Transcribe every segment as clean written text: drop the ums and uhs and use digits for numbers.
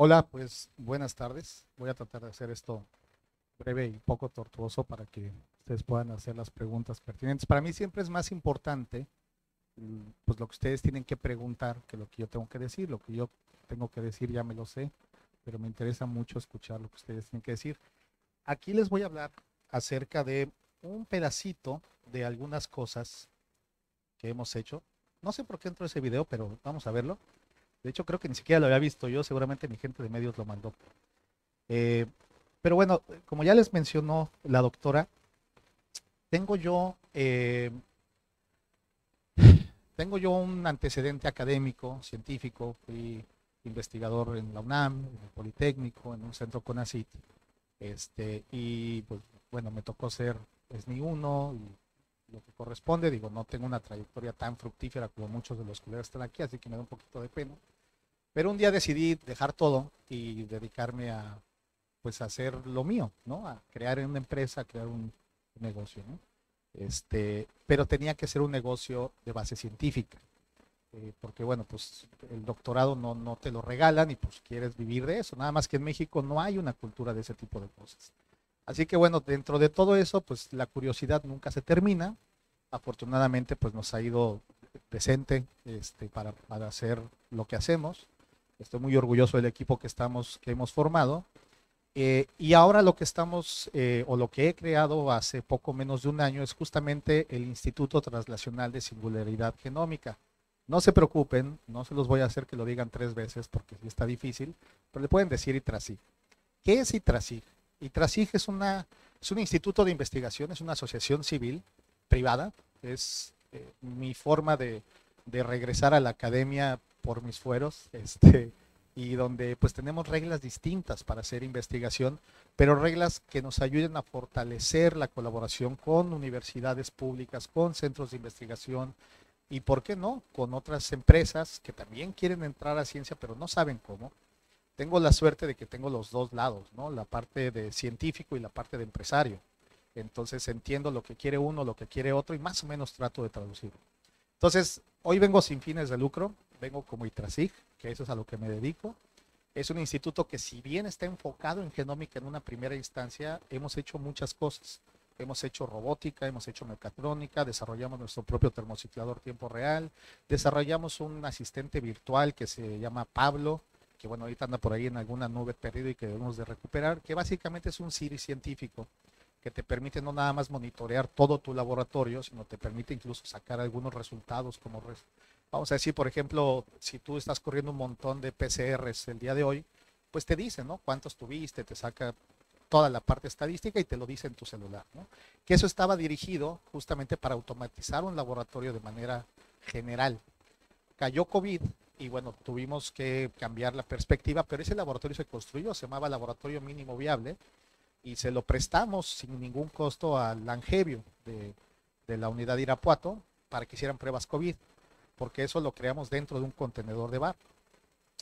Hola, pues buenas tardes. Voy a tratar de hacer esto breve y poco tortuoso para que ustedes puedan hacer las preguntas pertinentes. Para mí siempre es más importante pues lo que ustedes tienen que preguntar que lo que yo tengo que decir. Lo que yo tengo que decir ya me lo sé, pero me interesa mucho escuchar lo que ustedes tienen que decir. Aquí les voy a hablar acerca de un pedacito de algunas cosas que hemos hecho. No sé por qué entró ese video, pero vamos a verlo. De hecho, creo que ni siquiera lo había visto yo, seguramente mi gente de medios lo mandó. Eh, pero bueno, como ya les mencionó la doctora, tengo yo, eh, tengo yo un antecedente académico, científico, fui investigador en la UNAM, en el Politécnico, en un centro CONACYT, y pues bueno, me tocó ser SNI 1 y lo que corresponde, digo, no tengo una trayectoria tan fructífera como muchos de los colegas están aquí, así que me da un poquito de pena, pero un día decidí dejar todo y dedicarme a pues hacer lo mío, ¿no? A crear una empresa, a crear un negocio, ¿no? Pero tenía que ser un negocio de base científica, porque bueno, pues el doctorado no te lo regalan y pues quieres vivir de eso, nada más que en México no hay una cultura de ese tipo de cosas. Así que bueno, dentro de todo eso, pues la curiosidad nunca se termina. Afortunadamente, pues nos ha ido decente para hacer lo que hacemos. Estoy muy orgulloso del equipo que hemos formado y ahora lo que estamos, o lo que he creado hace poco menos de un año, es justamente el Instituto Translacional de Singularidad Genómica. No se preocupen, no se los voy a hacer que lo digan tres veces porque sí está difícil, pero le pueden decir ITRASIG. ¿Qué es ITRASIG? ITRASIG es un instituto de investigación, es una asociación civil privada, es mi forma de regresar a la academia por mis fueros, y donde pues tenemos reglas distintas para hacer investigación, pero reglas que nos ayuden a fortalecer la colaboración con universidades públicas, con centros de investigación y, ¿por qué no?, con otras empresas que también quieren entrar a ciencia, pero no saben cómo. Tengo la suerte de que tengo los dos lados, ¿no? La parte de científico y la parte de empresario. Entonces entiendo lo que quiere uno, lo que quiere otro y más o menos trato de traducirlo. Entonces, hoy vengo sin fines de lucro, vengo como ITRASIG, que eso es a lo que me dedico. Es un instituto que, si bien está enfocado en genómica en una primera instancia, hemos hecho muchas cosas. Hemos hecho robótica, hemos hecho mecatrónica, desarrollamos nuestro propio termociclador tiempo real, desarrollamos un asistente virtual que se llama Pablo, que bueno, ahorita anda por ahí en alguna nube perdido y que debemos de recuperar, que básicamente es un Siri científico que te permite no nada más monitorear todo tu laboratorio, sino te permite incluso sacar algunos resultados como vamos a decir, por ejemplo, si tú estás corriendo un montón de PCRs el día de hoy, pues te dice, ¿no? Cuántos tuviste, te saca toda la parte estadística y te lo dice en tu celular, ¿no? Que eso estaba dirigido justamente para automatizar un laboratorio de manera general. Cayó COVID y bueno, tuvimos que cambiar la perspectiva, pero ese laboratorio se construyó, se llamaba Laboratorio Mínimo Viable y se lo prestamos sin ningún costo al Langevio de la unidad de Irapuato para que hicieran pruebas COVID, porque eso lo creamos dentro de un contenedor de bar.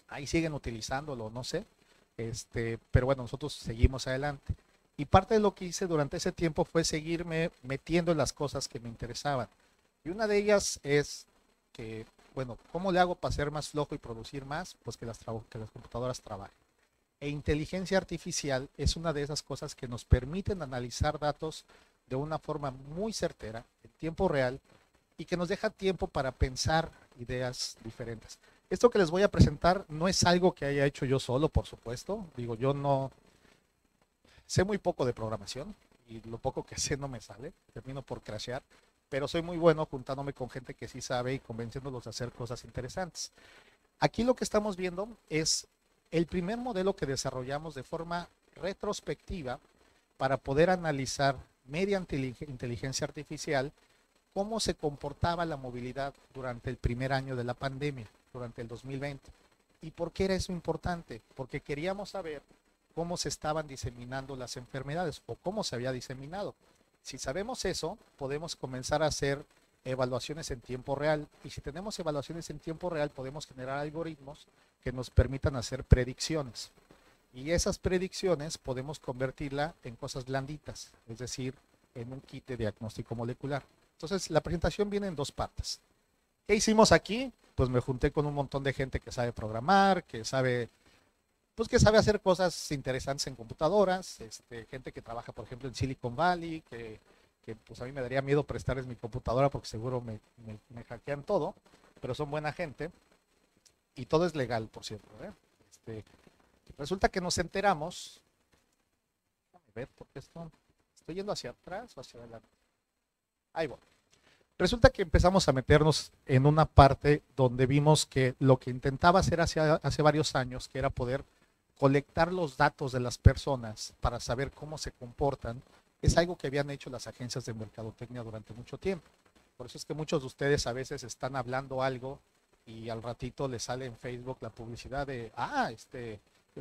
Ahí siguen utilizándolo, no sé, pero bueno, nosotros seguimos adelante. Y parte de lo que hice durante ese tiempo fue seguirme metiendo en las cosas que me interesaban. Y una de ellas es que, bueno, ¿cómo le hago para ser más flojo y producir más? Pues que las computadoras trabajen. E inteligencia artificial es una de esas cosas que nos permiten analizar datos de una forma muy certera, en tiempo real, y que nos deja tiempo para pensar ideas diferentes. Esto que les voy a presentar no es algo que haya hecho yo solo, por supuesto. Digo, yo no sé muy poco de programación y lo poco que sé no me sale, termino por crashear, pero soy muy bueno juntándome con gente que sí sabe y convenciéndolos de hacer cosas interesantes. Aquí lo que estamos viendo es el primer modelo que desarrollamos de forma retrospectiva para poder analizar mediante inteligencia artificial cómo se comportaba la movilidad durante el primer año de la pandemia, durante el 2020. ¿Y por qué era eso importante? Porque queríamos saber cómo se estaban diseminando las enfermedades o cómo se había diseminado. Si sabemos eso, podemos comenzar a hacer evaluaciones en tiempo real. Y si tenemos evaluaciones en tiempo real, podemos generar algoritmos que nos permitan hacer predicciones. Y esas predicciones podemos convertirla en cosas blanditas, es decir, en un kit de diagnóstico molecular. Entonces, la presentación viene en dos partes. ¿Qué hicimos aquí? Pues me junté con un montón de gente que sabe programar, que sabe pues que sabe hacer cosas interesantes en computadoras, gente que trabaja, por ejemplo, en Silicon Valley, que pues a mí me daría miedo prestarles mi computadora porque seguro me hackean todo, pero son buena gente y todo es legal, por cierto. Este, Resulta que nos enteramos, déjame ver, porque estoy yendo hacia atrás o hacia adelante. Ahí voy. Resulta que empezamos a meternos en una parte donde vimos que lo que intentaba hacer hace varios años, que era poder colectar los datos de las personas para saber cómo se comportan, es algo que habían hecho las agencias de mercadotecnia durante mucho tiempo. Por eso es que muchos de ustedes a veces están hablando algo y al ratito les sale en Facebook la publicidad de,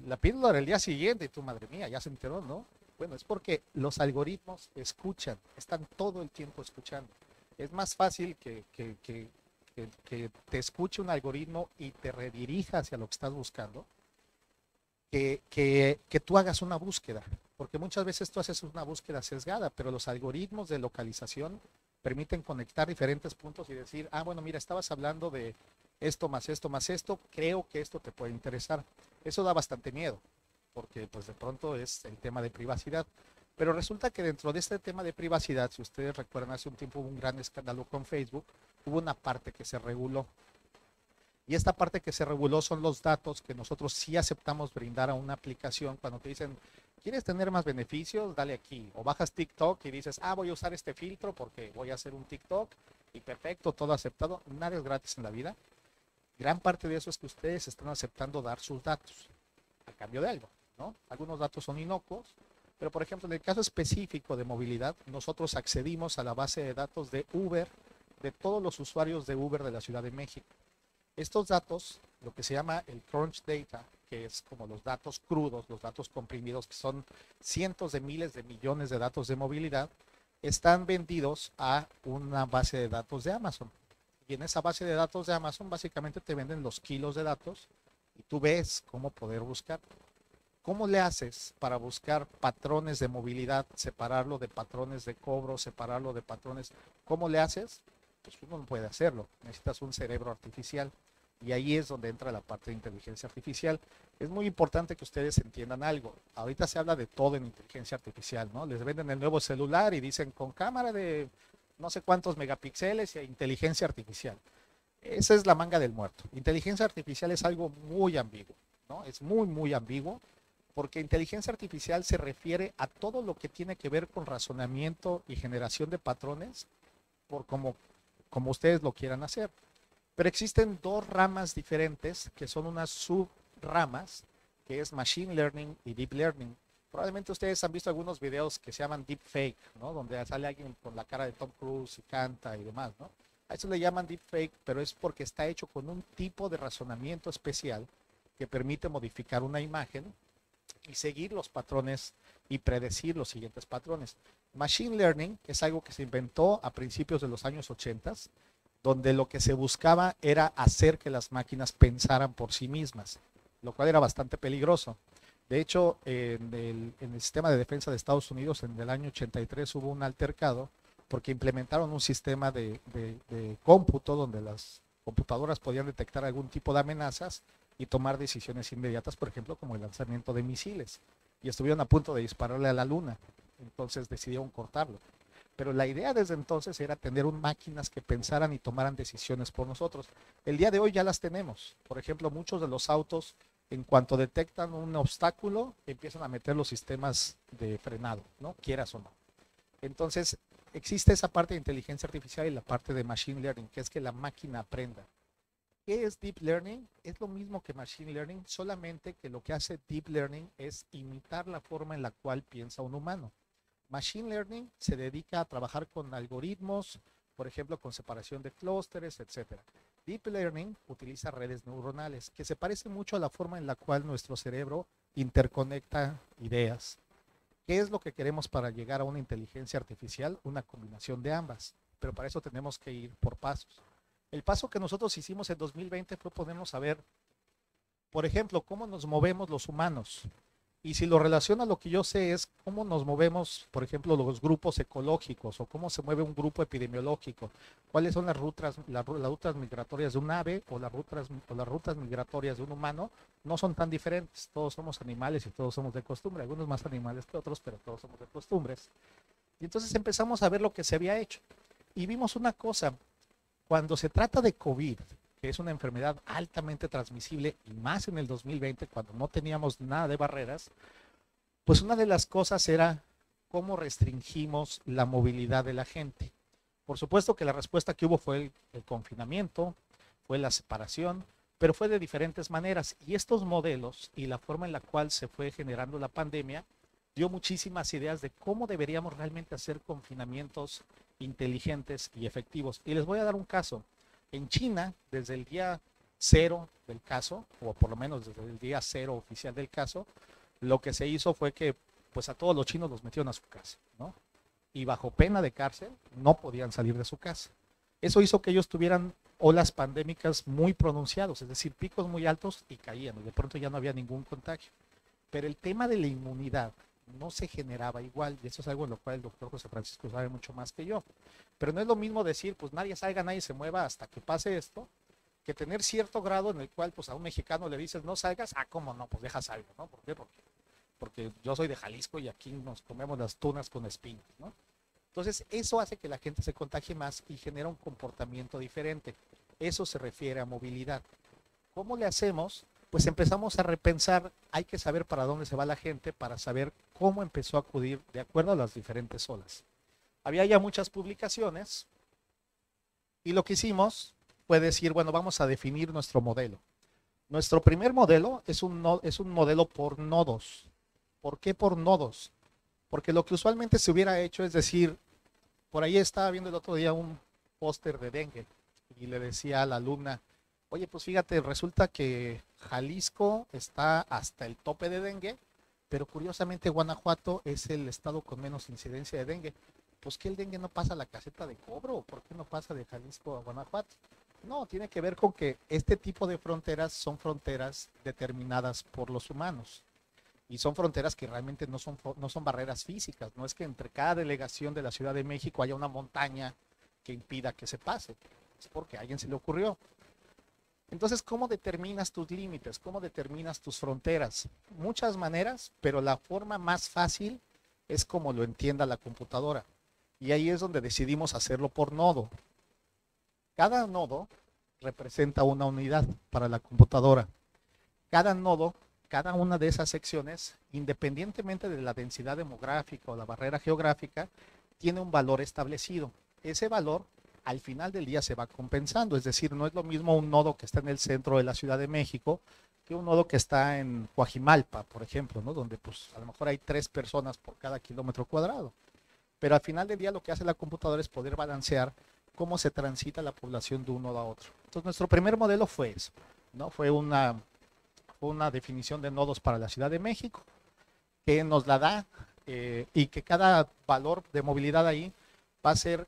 la píldora el día siguiente, y tu madre mía, ya se enteró, ¿no? Bueno, es porque los algoritmos escuchan, están todo el tiempo escuchando. Es más fácil que te escuche un algoritmo y te redirija hacia lo que estás buscando que tú hagas una búsqueda, porque muchas veces tú haces una búsqueda sesgada, pero los algoritmos de localización permiten conectar diferentes puntos y decir, ah, bueno, mira, estabas hablando de esto más esto, creo que esto te puede interesar. Eso da bastante miedo, porque pues de pronto es el tema de privacidad. Pero resulta que dentro de este tema de privacidad, si ustedes recuerdan, hace un tiempo hubo un gran escándalo con Facebook, hubo una parte que se reguló. Y esta parte que se reguló son los datos que nosotros sí aceptamos brindar a una aplicación cuando te dicen, ¿quieres tener más beneficios? Dale aquí. O bajas TikTok y dices, ah, voy a usar este filtro porque voy a hacer un TikTok y perfecto, todo aceptado. Nada es gratis en la vida. Gran parte de eso es que ustedes están aceptando dar sus datos a cambio de algo, ¿no? Algunos datos son inocuos, pero por ejemplo, en el caso específico de movilidad, nosotros accedimos a la base de datos de Uber, de todos los usuarios de Uber de la Ciudad de México. Estos datos, lo que se llama el crunch data, que es como los datos crudos, los datos comprimidos, que son cientos de miles de millones de datos de movilidad, están vendidos a una base de datos de Amazon. Y en esa base de datos de Amazon básicamente te venden los kilos de datos y tú ves cómo poder buscar. ¿Cómo le haces para buscar patrones de movilidad, separarlo de patrones de cobro, separarlo de patrones? ¿Cómo le haces? Pues uno no puede hacerlo. Necesitas un cerebro artificial. Y ahí es donde entra la parte de inteligencia artificial. Es muy importante que ustedes entiendan algo. Ahorita se habla de todo en inteligencia artificial, ¿no? Les venden el nuevo celular y dicen con cámara de no sé cuántos megapíxeles y inteligencia artificial. Esa es la manga del muerto. Inteligencia artificial es algo muy ambiguo, ¿no? Es muy, muy ambiguo porque inteligencia artificial se refiere a todo lo que tiene que ver con razonamiento y generación de patrones por como ustedes lo quieran hacer. Pero existen dos ramas diferentes que son unas subramas, que es Machine Learning y Deep Learning. Probablemente ustedes han visto algunos videos que se llaman Deep Fake, ¿no? Donde sale alguien con la cara de Tom Cruise y canta y demás, ¿no? A eso le llaman Deep Fake, pero es porque está hecho con un tipo de razonamiento especial que permite modificar una imagen y seguir los patrones y predecir los siguientes patrones. Machine Learning es algo que se inventó a principios de los años 80, donde lo que se buscaba era hacer que las máquinas pensaran por sí mismas, lo cual era bastante peligroso. De hecho, en el sistema de defensa de Estados Unidos en el año 83 hubo un altercado porque implementaron un sistema de cómputo donde las computadoras podían detectar algún tipo de amenazas y tomar decisiones inmediatas, por ejemplo, como el lanzamiento de misiles. Y estuvieron a punto de dispararle a la luna, entonces decidieron cortarlo. Pero la idea desde entonces era tener máquinas que pensaran y tomaran decisiones por nosotros. El día de hoy ya las tenemos. Por ejemplo, muchos de los autos, en cuanto detectan un obstáculo, empiezan a meter los sistemas de frenado, ¿no? Quieras o no. Entonces, existe esa parte de inteligencia artificial y la parte de machine learning, que es que la máquina aprenda. ¿Qué es Deep Learning? Es lo mismo que Machine Learning, solamente que lo que hace Deep Learning es imitar la forma en la cual piensa un humano. Machine Learning se dedica a trabajar con algoritmos, por ejemplo, con separación de clústeres, etc. Deep Learning utiliza redes neuronales, que se parecen mucho a la forma en la cual nuestro cerebro interconecta ideas. ¿Qué es lo que queremos para llegar a una inteligencia artificial? Una combinación de ambas, pero para eso tenemos que ir por pasos. El paso que nosotros hicimos en 2020 fue ponernos a ver, por ejemplo, cómo nos movemos los humanos. Y si lo relaciona, lo que yo sé es cómo nos movemos, por ejemplo, los grupos ecológicos o cómo se mueve un grupo epidemiológico, cuáles son las rutas migratorias de un ave o las rutas migratorias de un humano, no son tan diferentes. Todos somos animales y todos somos de costumbre, algunos más animales que otros, pero todos somos de costumbres. Y entonces empezamos a ver lo que se había hecho. Y vimos una cosa, cuando se trata de COVID, que es una enfermedad altamente transmisible, y más en el 2020, cuando no teníamos nada de barreras, pues una de las cosas era cómo restringimos la movilidad de la gente. Por supuesto que la respuesta que hubo fue el confinamiento, fue la separación, pero fue de diferentes maneras. Y estos modelos y la forma en la cual se fue generando la pandemia dio muchísimas ideas de cómo deberíamos realmente hacer confinamientos inteligentes y efectivos. Y les voy a dar un caso. En China, desde el día cero del caso, o por lo menos desde el día cero oficial del caso, lo que se hizo fue que pues a todos los chinos los metieron a su casa, ¿no? Y bajo pena de cárcel no podían salir de su casa. Eso hizo que ellos tuvieran olas pandémicas muy pronunciados, es decir, picos muy altos y caían, y de pronto ya no había ningún contagio. Pero el tema de la inmunidad no se generaba igual, y eso es algo en lo cual el doctor José Francisco sabe mucho más que yo. Pero no es lo mismo decir, pues nadie salga, nadie se mueva hasta que pase esto, que tener cierto grado en el cual pues a un mexicano le dices no salgas, cómo no, pues dejas algo, ¿no? ¿Por qué? Porque yo soy de Jalisco y aquí nos comemos las tunas con espinas, ¿no? Entonces eso hace que la gente se contagie más y genera un comportamiento diferente. Eso se refiere a movilidad. ¿Cómo le hacemos? Pues empezamos a repensar, hay que saber para dónde se va la gente para saber cómo empezó a acudir de acuerdo a las diferentes olas. Había ya muchas publicaciones y lo que hicimos fue decir, bueno, vamos a definir nuestro modelo. Nuestro primer modelo es un modelo por nodos. ¿Por qué por nodos? Porque lo que usualmente se hubiera hecho es decir, por ahí estaba viendo el otro día un póster de dengue y le decía a la alumna, oye, pues fíjate, resulta que Jalisco está hasta el tope de dengue, pero curiosamente Guanajuato es el estado con menos incidencia de dengue. Pues que el dengue no pasa a la caseta de cobro, ¿por qué no pasa de Jalisco a Guanajuato? No, tiene que ver con que este tipo de fronteras son fronteras determinadas por los humanos. Y son fronteras que realmente no son barreras físicas, no es que entre cada delegación de la Ciudad de México haya una montaña que impida que se pase, es porque a alguien se le ocurrió. Entonces, ¿cómo determinas tus límites? ¿Cómo determinas tus fronteras? Muchas maneras, pero la forma más fácil es como lo entienda la computadora. Y ahí es donde decidimos hacerlo por nodo. Cada nodo representa una unidad para la computadora. Cada nodo, cada una de esas secciones, independientemente de la densidad demográfica o la barrera geográfica, tiene un valor establecido. Ese valor al final del día se va compensando, es decir, no es lo mismo un nodo que está en el centro de la Ciudad de México que un nodo que está en Coajimalpa, por ejemplo, ¿no? Donde pues a lo mejor hay 3 personas por cada kilómetro cuadrado. Pero al final del día lo que hace la computadora es poder balancear cómo se transita la población de un nodo a otro. Entonces nuestro primer modelo fue eso, ¿no? Fue una definición de nodos para la Ciudad de México que nos la da y que cada valor de movilidad ahí va a ser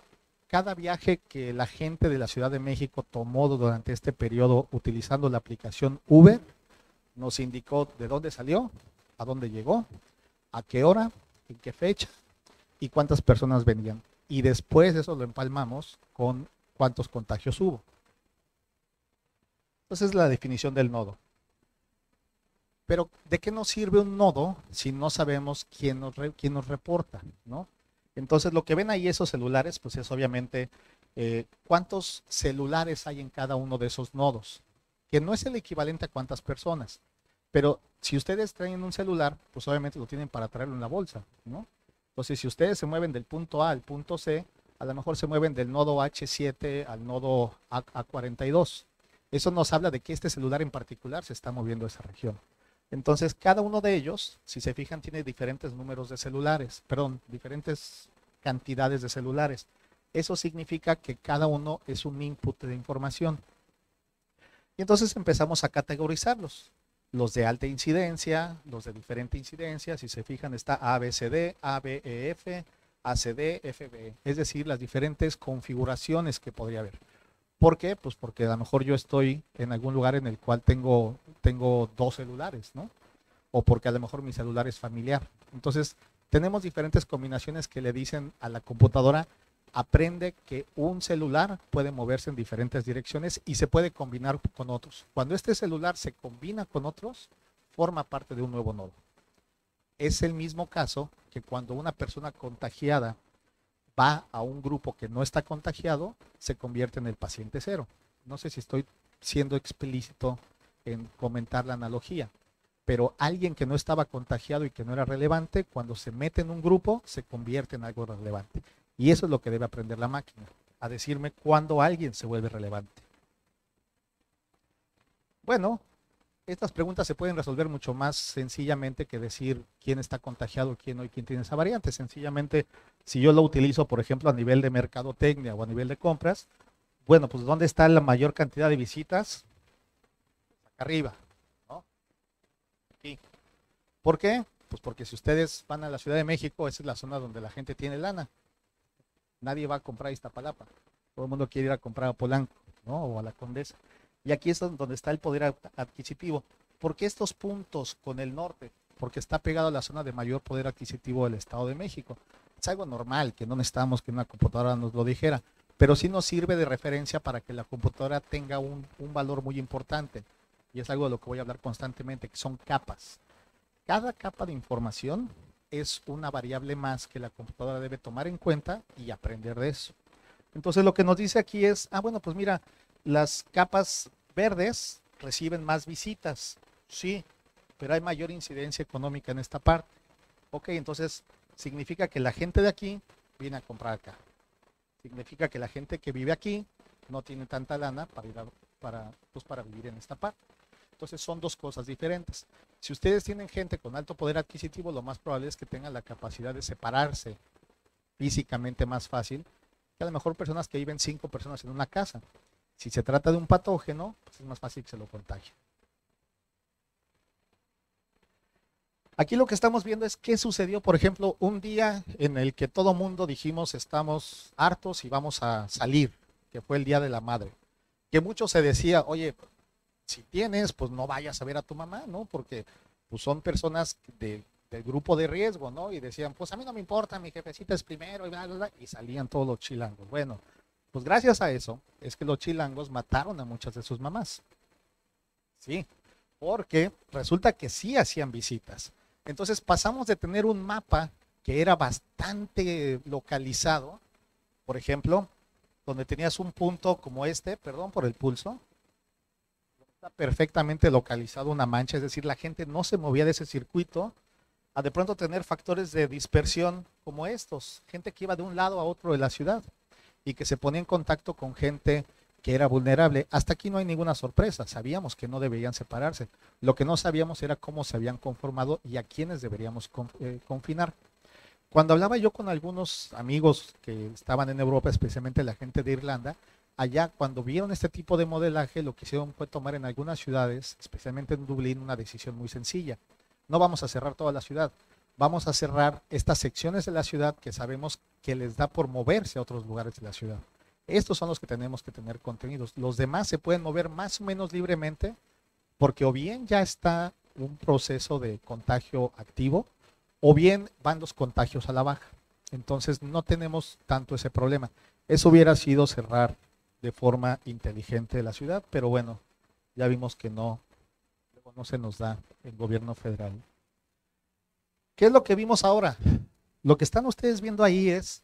cada viaje que la gente de la Ciudad de México tomó durante este periodo utilizando la aplicación Uber, nos indicó de dónde salió, a dónde llegó, a qué hora, en qué fecha y cuántas personas venían. Y después eso lo empalmamos con cuántos contagios hubo. Entonces es la definición del nodo. Pero ¿de qué nos sirve un nodo si no sabemos quién nos reporta, ¿no? Entonces lo que ven ahí esos celulares, pues es obviamente cuántos celulares hay en cada uno de esos nodos, que no es el equivalente a cuántas personas, pero si ustedes traen un celular, pues obviamente lo tienen para traerlo en la bolsa, ¿no? Entonces si ustedes se mueven del punto A al punto C, a lo mejor se mueven del nodo H7 al nodo A42. Eso nos habla de que este celular en particular se está moviendo a esa región. Entonces, cada uno de ellos, si se fijan, tiene diferentes números de celulares, perdón, diferentes cantidades de celulares. Eso significa que cada uno es un input de información. Y entonces empezamos a categorizarlos. Los de alta incidencia, los de diferente incidencia, si se fijan está ABCD, ABEF, ACD, FBE, es decir, las diferentes configuraciones que podría haber. ¿Por qué? Pues porque a lo mejor yo estoy en algún lugar en el cual tengo 2 celulares, ¿no? o porque a lo mejor mi celular es familiar. Entonces, tenemos diferentes combinaciones que le dicen a la computadora, aprende que un celular puede moverse en diferentes direcciones y se puede combinar con otros. Cuando este celular se combina con otros, forma parte de un nuevo nodo. Es el mismo caso que cuando una persona contagiada va a un grupo que no está contagiado, se convierte en el paciente cero. No sé si estoy siendo explícito en comentar la analogía, pero alguien que no estaba contagiado y que no era relevante, cuando se mete en un grupo, se convierte en algo relevante. Y eso es lo que debe aprender la máquina, a decirme cuándo alguien se vuelve relevante. Bueno, estas preguntas se pueden resolver mucho más sencillamente que decir quién está contagiado, quién no y quién tiene esa variante. Sencillamente, si yo lo utilizo, por ejemplo, a nivel de mercadotecnia o a nivel de compras, bueno, pues ¿dónde está la mayor cantidad de visitas? Acá arriba, ¿no? Aquí. ¿Por qué? Pues porque si ustedes van a la Ciudad de México, esa es la zona donde la gente tiene lana. Nadie va a comprar a Iztapalapa. Todo el mundo quiere ir a comprar a Polanco, ¿no? O a la Condesa. Y aquí es donde está el poder adquisitivo. ¿Por qué estos puntos con el norte? Porque está pegado a la zona de mayor poder adquisitivo del Estado de México. Es algo normal, que no necesitamos que una computadora nos lo dijera, pero sí nos sirve de referencia para que la computadora tenga un valor muy importante. Y es algo de lo que voy a hablar constantemente, que son capas. Cada capa de información es una variable más que la computadora debe tomar en cuenta y aprender de eso. Entonces lo que nos dice aquí es, bueno, pues mira, las capas verdes reciben más visitas, sí, pero hay mayor incidencia económica en esta parte. Ok, entonces significa que la gente de aquí viene a comprar acá. Significa que la gente que vive aquí no tiene tanta lana para ir para vivir en esta parte. Entonces son dos cosas diferentes. Si ustedes tienen gente con alto poder adquisitivo, lo más probable es que tengan la capacidad de separarse físicamente más fácil que a lo mejor personas que viven 5 personas en una casa. Si se trata de un patógeno, pues es más fácil que se lo contagie. Aquí lo que estamos viendo es qué sucedió, por ejemplo, un día en el que todo mundo dijimos estamos hartos y vamos a salir, que fue el Día de la Madre. Que mucho se decía, oye, si tienes, pues no vayas a ver a tu mamá, ¿no? Porque pues, son personas del grupo de riesgo, ¿no? Y decían, pues a mí no me importa, mi jefecita es primero, y bla, bla, bla, y salían todos los chilangos. Bueno, pues gracias a eso es que los chilangos mataron a muchas de sus mamás. Sí, porque resulta que sí hacían visitas. Entonces pasamos de tener un mapa que era bastante localizado, por ejemplo, donde tenías un punto como este, perdón por el pulso, está perfectamente localizado una mancha, es decir, la gente no se movía de ese circuito, a de pronto tener factores de dispersión como estos, gente que iba de un lado a otro de la ciudad y que se ponía en contacto con gente que era vulnerable. Hasta aquí no hay ninguna sorpresa, sabíamos que no deberían separarse. Lo que no sabíamos era cómo se habían conformado y a quiénes deberíamos confinar. Cuando hablaba yo con algunos amigos que estaban en Europa, especialmente la gente de Irlanda, allá cuando vieron este tipo de modelaje, lo que hicieron fue tomar en algunas ciudades, especialmente en Dublín, una decisión muy sencilla. No vamos a cerrar toda la ciudad, vamos a cerrar estas secciones de la ciudad que sabemos que les da por moverse a otros lugares de la ciudad. Estos son los que tenemos que tener contenidos. Los demás se pueden mover más o menos libremente porque o bien ya está un proceso de contagio activo o bien van los contagios a la baja. Entonces no tenemos tanto ese problema. Eso hubiera sido cerrar de forma inteligente la ciudad, pero bueno, ya vimos que no se nos da el gobierno federal. ¿Qué es lo que vimos ahora? Lo que están ustedes viendo ahí es,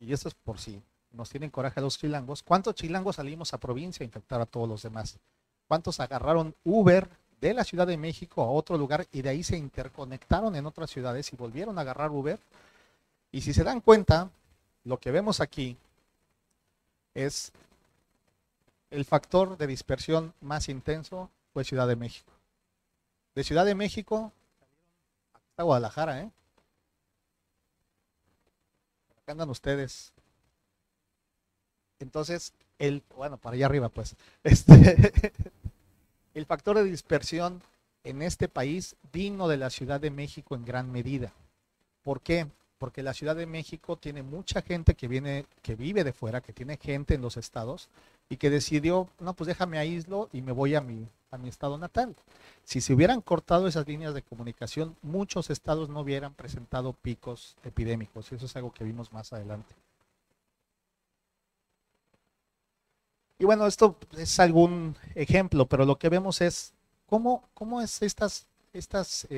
y esto es por si nos tienen coraje a los chilangos, ¿cuántos chilangos salimos a provincia a infectar a todos los demás? ¿Cuántos agarraron Uber de la Ciudad de México a otro lugar y de ahí se interconectaron en otras ciudades y volvieron a agarrar Uber? Y si se dan cuenta, lo que vemos aquí es el factor de dispersión más intenso fue Ciudad de México. De Ciudad de México hasta Guadalajara, ¿eh? Acá andan ustedes. Entonces, bueno, para allá arriba, pues. El factor de dispersión en este país vino de la Ciudad de México en gran medida. ¿Por qué? porque la Ciudad de México tiene mucha gente que viene, que vive de fuera, que tiene gente en los estados y que decidió, no, pues déjame aíslo y me voy a mi estado natal. Si se hubieran cortado esas líneas de comunicación, muchos estados no hubieran presentado picos epidémicos, y eso es algo que vimos más adelante. Y bueno, esto es algún ejemplo, pero lo que vemos es cómo es estas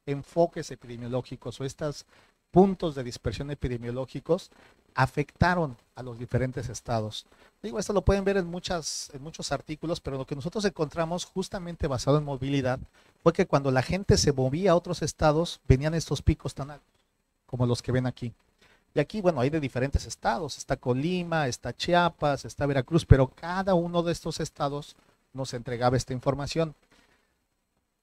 enfoques epidemiológicos o estos puntos de dispersión epidemiológicos afectaron a los diferentes estados. Digo, esto lo pueden ver en muchos artículos, pero lo que nosotros encontramos justamente basado en movilidad fue que cuando la gente se movía a otros estados, venían estos picos tan altos, como los que ven aquí. Y aquí, bueno, hay de diferentes estados, está Colima, está Chiapas, está Veracruz, pero cada uno de estos estados nos entregaba esta información.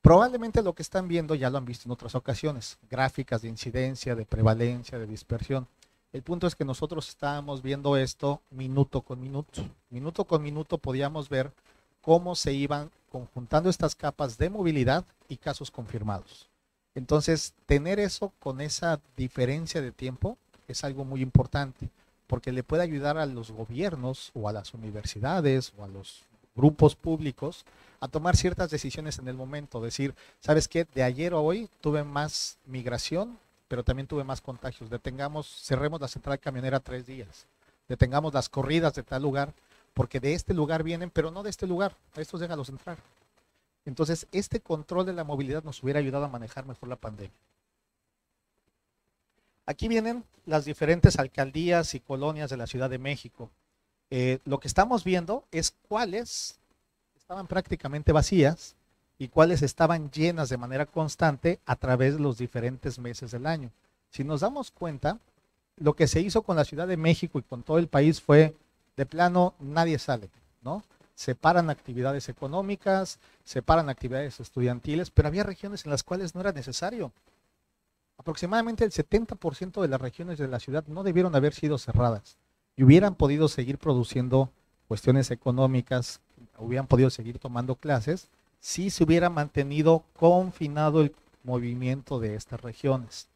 Probablemente lo que están viendo ya lo han visto en otras ocasiones, gráficas de incidencia, de prevalencia, de dispersión. El punto es que nosotros estábamos viendo esto minuto con minuto. Minuto con minuto podíamos ver cómo se iban conjuntando estas capas de movilidad y casos confirmados. Entonces, tener eso con esa diferencia de tiempo es algo muy importante, porque le puede ayudar a los gobiernos o a las universidades o a los grupos públicos a tomar ciertas decisiones en el momento, decir, ¿sabes qué? De ayer a hoy tuve más migración, pero también tuve más contagios. Cerremos la central camionera 3 días, detengamos las corridas de tal lugar, porque de este lugar vienen, pero no de este lugar, a estos déjalos entrar. Entonces, este control de la movilidad nos hubiera ayudado a manejar mejor la pandemia. Aquí vienen las diferentes alcaldías y colonias de la Ciudad de México. Lo que estamos viendo es cuáles estaban prácticamente vacías y cuáles estaban llenas de manera constante a través de los diferentes meses del año. Si nos damos cuenta, lo que se hizo con la Ciudad de México y con todo el país fue, de plano, nadie sale, ¿no? Separan actividades económicas, separan actividades estudiantiles, pero había regiones en las cuales no era necesario. Aproximadamente el 70% de las regiones de la ciudad no debieron haber sido cerradas y hubieran podido seguir produciendo cuestiones económicas, hubieran podido seguir tomando clases si se hubiera mantenido confinado el movimiento de estas regiones.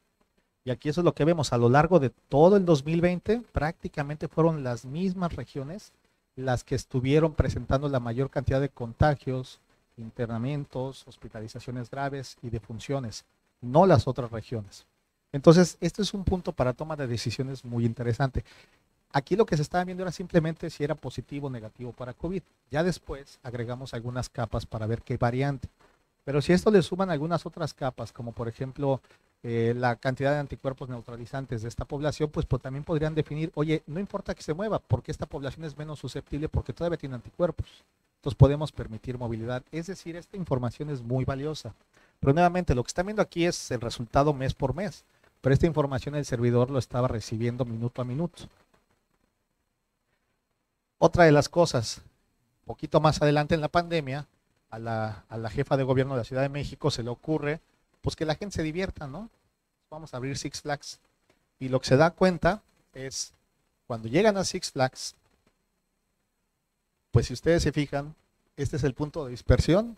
Y aquí eso es lo que vemos, a lo largo de todo el 2020 prácticamente fueron las mismas regiones las que estuvieron presentando la mayor cantidad de contagios, internamientos, hospitalizaciones graves y defunciones, no las otras regiones. Entonces, este es un punto para toma de decisiones muy interesante. Aquí lo que se estaba viendo era simplemente si era positivo o negativo para COVID. Ya después agregamos algunas capas para ver qué variante. Pero si esto le suman algunas otras capas, como por ejemplo la cantidad de anticuerpos neutralizantes de esta población, pues también podrían definir, oye, no importa que se mueva, porque esta población es menos susceptible porque todavía tiene anticuerpos. Entonces podemos permitir movilidad. Es decir, esta información es muy valiosa. Pero nuevamente, lo que están viendo aquí es el resultado mes por mes. Pero esta información el servidor lo estaba recibiendo minuto a minuto. Otra de las cosas, un poquito más adelante en la pandemia, a la jefa de gobierno de la Ciudad de México se le ocurre pues que la gente se divierta, ¿no? Vamos a abrir Six Flags. Y lo que se da cuenta es, cuando llegan a Six Flags, pues si ustedes se fijan, este es el punto de dispersión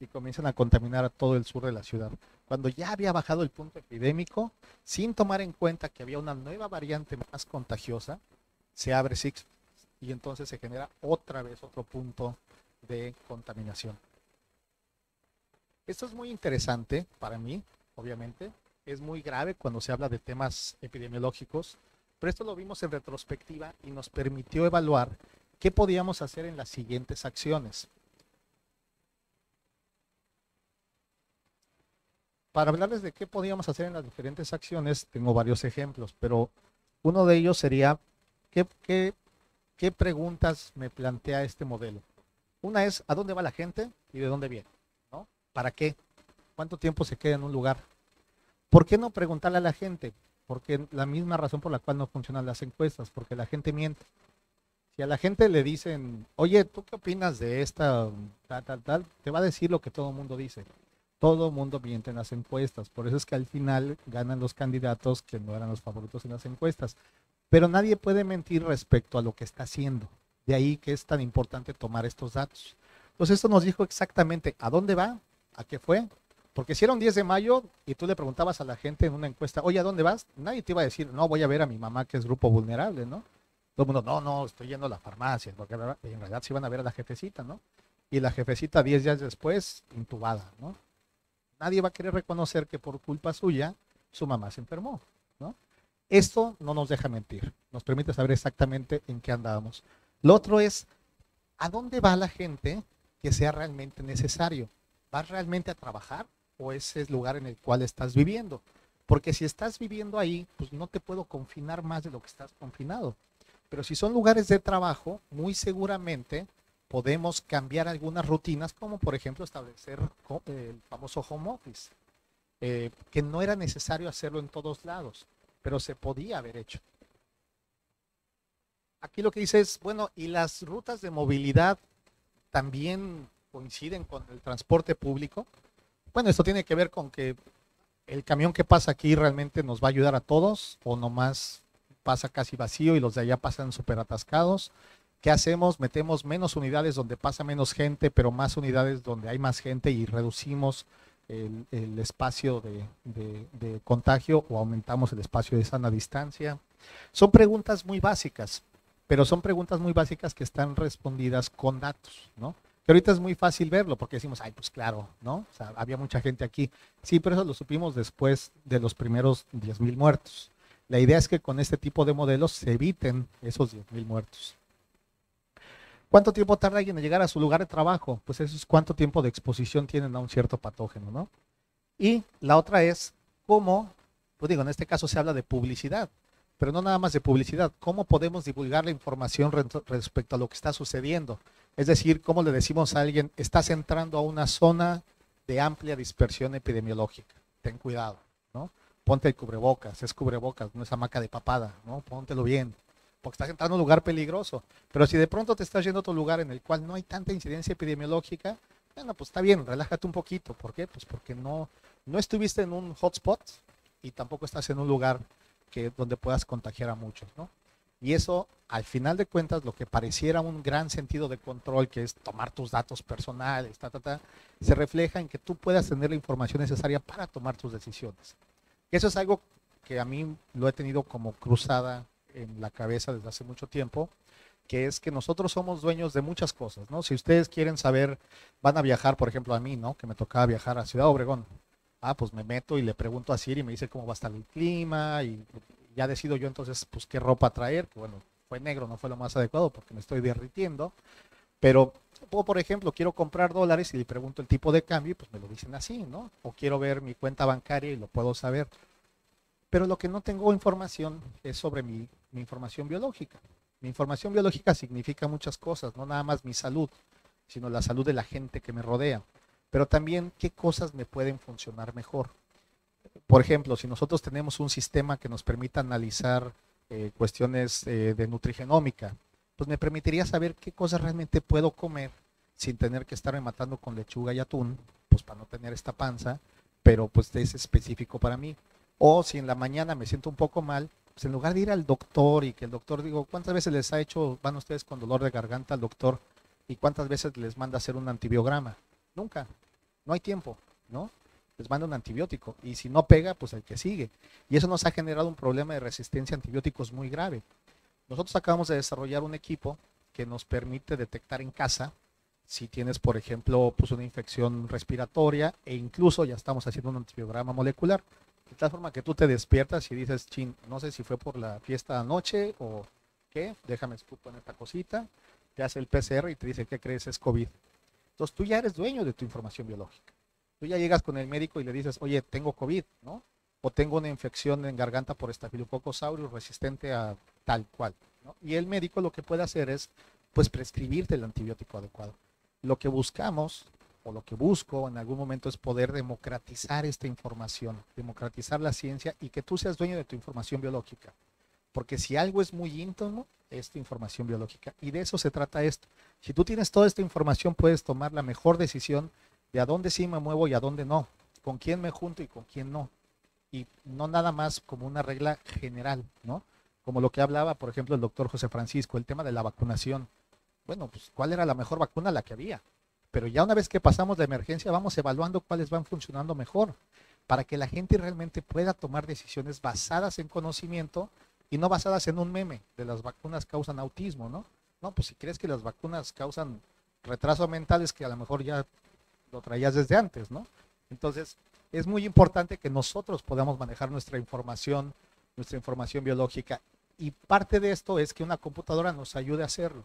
y comienzan a contaminar a todo el sur de la ciudad. Cuando ya había bajado el punto epidémico, sin tomar en cuenta que había una nueva variante más contagiosa, se abre Six Flags y entonces se genera otra vez otro punto de contaminación. Esto es muy interesante para mí, obviamente. Es muy grave cuando se habla de temas epidemiológicos, pero esto lo vimos en retrospectiva y nos permitió evaluar qué podíamos hacer en las siguientes acciones. Para hablarles de qué podíamos hacer en las diferentes acciones, tengo varios ejemplos, pero uno de ellos sería, ¿qué preguntas me plantea este modelo? Una es, ¿a dónde va la gente y de dónde viene? ¿No? ¿Para qué? ¿Cuánto tiempo se queda en un lugar? ¿Por qué no preguntarle a la gente? Porque la misma razón por la cual no funcionan las encuestas, porque la gente miente. Si a la gente le dicen, oye, ¿tú qué opinas de esta tal? Te va a decir lo que todo el mundo dice. Todo el mundo miente en las encuestas. Por eso es que al final ganan los candidatos que no eran los favoritos en las encuestas. Pero nadie puede mentir respecto a lo que está haciendo. De ahí que es tan importante tomar estos datos. Entonces esto nos dijo exactamente a dónde va, a qué fue, Porque si era un 10 de mayo y tú le preguntabas a la gente en una encuesta, oye, ¿a dónde vas? Nadie te iba a decir, no, voy a ver a mi mamá que es grupo vulnerable, ¿no? Todo el mundo, no, no, estoy yendo a la farmacia, porque en realidad se iban a ver a la jefecita, ¿no? Y la jefecita 10 días después, intubada, ¿no? Nadie va a querer reconocer que por culpa suya su mamá se enfermó, ¿no? Esto no nos deja mentir, nos permite saber exactamente en qué andábamos. Lo otro es, ¿a dónde va la gente que sea realmente necesario? ¿Vas realmente a trabajar o ese es el lugar en el cual estás viviendo? Porque si estás viviendo ahí, pues no te puedo confinar más de lo que estás confinado. Pero si son lugares de trabajo, muy seguramente podemos cambiar algunas rutinas, como por ejemplo establecer el famoso home office, que no era necesario hacerlo en todos lados, pero se podía haber hecho. Aquí lo que dice es, bueno, y las rutas de movilidad también coinciden con el transporte público. Bueno, esto tiene que ver con que el camión que pasa aquí realmente nos va a ayudar a todos o nomás pasa casi vacío y los de allá pasan súper atascados. ¿Qué hacemos? Metemos menos unidades donde pasa menos gente, pero más unidades donde hay más gente y reducimos el espacio de contagio o aumentamos el espacio de sana distancia. Son preguntas muy básicas, pero son preguntas muy básicas que están respondidas con datos, ¿no? Que ahorita es muy fácil verlo porque decimos, ay, pues claro, ¿no? O sea, había mucha gente aquí. Sí, pero eso lo supimos después de los primeros 10,000 muertos. La idea es que con este tipo de modelos se eviten esos 10,000 muertos. ¿Cuánto tiempo tarda alguien en llegar a su lugar de trabajo? Pues eso es cuánto tiempo de exposición tienen a un cierto patógeno, ¿no? Y la otra es cómo, pues digo, en este caso se habla de publicidad, pero no nada más de publicidad, cómo podemos divulgar la información respecto a lo que está sucediendo. Es decir, cómo le decimos a alguien, estás entrando a una zona de amplia dispersión epidemiológica, ten cuidado, ¿no? Ponte el cubrebocas, es cubrebocas, no es hamaca de papada, ¿no? Póntelo bien, porque estás entrando a un lugar peligroso. Pero si de pronto te estás yendo a otro lugar en el cual no hay tanta incidencia epidemiológica, bueno, pues está bien, relájate un poquito. ¿Por qué? Pues porque no estuviste en un hotspot y tampoco estás en un lugar donde puedas contagiar a muchos, ¿no? Y eso, al final de cuentas, lo que pareciera un gran sentido de control, que es tomar tus datos personales, se refleja en que tú puedas tener la información necesaria para tomar tus decisiones. Eso es algo que a mí lo he tenido como cruzada en la cabeza desde hace mucho tiempo, que es que nosotros somos dueños de muchas cosas, ¿no? Si ustedes quieren saber, van a viajar, por ejemplo, a mí, ¿no? Que me tocaba viajar a Ciudad Obregón. Ah, pues me meto y le pregunto a Siri y me dice cómo va a estar el clima y ya decido yo entonces, pues qué ropa traer, que bueno, fue negro, no fue lo más adecuado porque me estoy derritiendo, pero o por ejemplo, quiero comprar dólares y le pregunto el tipo de cambio y pues me lo dicen así, ¿no? O quiero ver mi cuenta bancaria y lo puedo saber. Pero lo que no tengo información es sobre mi información biológica. Mi información biológica significa muchas cosas, no nada más mi salud, sino la salud de la gente que me rodea. Pero también qué cosas me pueden funcionar mejor. Por ejemplo, si nosotros tenemos un sistema que nos permita analizar cuestiones de nutrigenómica, pues me permitiría saber qué cosas realmente puedo comer sin tener que estarme matando con lechuga y atún, pues para no tener esta panza, pero pues es específico para mí. O si en la mañana me siento un poco mal, pues en lugar de ir al doctor y que el doctor digo, ¿cuántas veces les ha hecho, van ustedes con dolor de garganta al doctor y cuántas veces les manda hacer un antibiograma? Nunca, no hay tiempo, ¿no? Les manda un antibiótico y si no pega, pues el que sigue. Y eso nos ha generado un problema de resistencia a antibióticos muy grave. Nosotros acabamos de desarrollar un equipo que nos permite detectar en casa si tienes, por ejemplo, pues una infección respiratoria e incluso ya estamos haciendo un antibiograma molecular. De tal forma que tú te despiertas y dices, chin, no sé si fue por la fiesta anoche o qué, déjame escupo en esta cosita, te hace el PCR y te dice, ¿qué crees? Es COVID. Entonces tú ya eres dueño de tu información biológica. Tú ya llegas con el médico y le dices, oye, tengo COVID, ¿no? O tengo una infección en garganta por Staphylococcus aureus resistente a tal cual, ¿no? Y el médico lo que puede hacer es, pues, prescribirte el antibiótico adecuado. Lo que buscamos o lo que busco en algún momento es poder democratizar esta información, democratizar la ciencia y que tú seas dueño de tu información biológica. Porque si algo es muy íntimo, es tu información biológica. Y de eso se trata esto. Si tú tienes toda esta información, puedes tomar la mejor decisión de a dónde sí me muevo y a dónde no, con quién me junto y con quién no. Y no nada más como una regla general, ¿no? Como lo que hablaba, por ejemplo, el doctor José Francisco, el tema de la vacunación. Bueno, pues, ¿cuál era la mejor vacuna? La que había. pero ya una vez que pasamos la emergencia vamos evaluando cuáles van funcionando mejor, para que la gente realmente pueda tomar decisiones basadas en conocimiento y no basadas en un meme de las vacunas causan autismo, ¿no? No, pues si crees que las vacunas causan retraso mental es que a lo mejor ya lo traías desde antes, ¿no? Entonces, es muy importante que nosotros podamos manejar nuestra información biológica, y parte de esto es que una computadora nos ayude a hacerlo.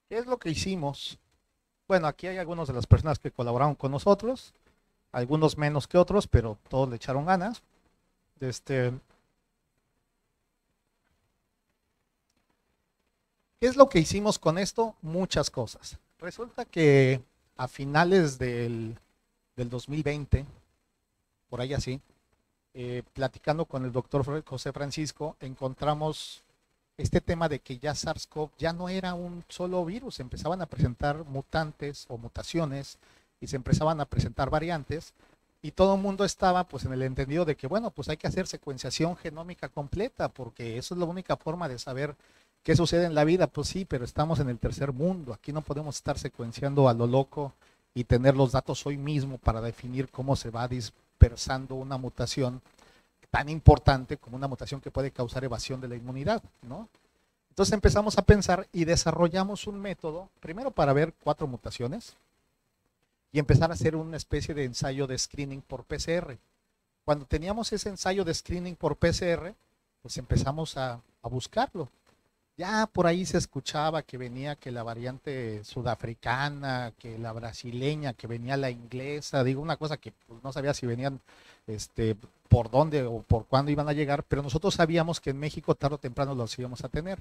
¿Qué es lo que hicimos? Bueno, aquí hay algunas de las personas que colaboraron con nosotros, algunos menos que otros, pero todos le echaron ganas. ¿Qué es lo que hicimos con esto? Muchas cosas. Resulta que a finales del 2020, por ahí así, platicando con el doctor José Francisco, encontramos este tema de que ya SARS-CoV ya no era un solo virus, empezaban a presentar mutantes o mutaciones y se empezaban a presentar variantes, y todo el mundo estaba pues en el entendido de que bueno, pues hay que hacer secuenciación genómica completa porque eso es la única forma de saber qué sucede en la vida. Pues sí, pero estamos en el tercer mundo, aquí no podemos estar secuenciando a lo loco y tener los datos hoy mismo para definir cómo se va dispersando una mutación tan importante como una mutación que puede causar evasión de la inmunidad, ¿no? Entonces empezamos a pensar y desarrollamos un método, primero para ver 4 mutaciones y empezar a hacer una especie de ensayo de screening por PCR. Cuando teníamos ese ensayo de screening por PCR, pues empezamos a buscarlo. Ya por ahí se escuchaba que venía que la variante sudafricana, que la brasileña, que venía la inglesa, digo una cosa que pues, no sabía si venían por dónde o por cuándo iban a llegar, pero nosotros sabíamos que en México tarde o temprano los íbamos a tener.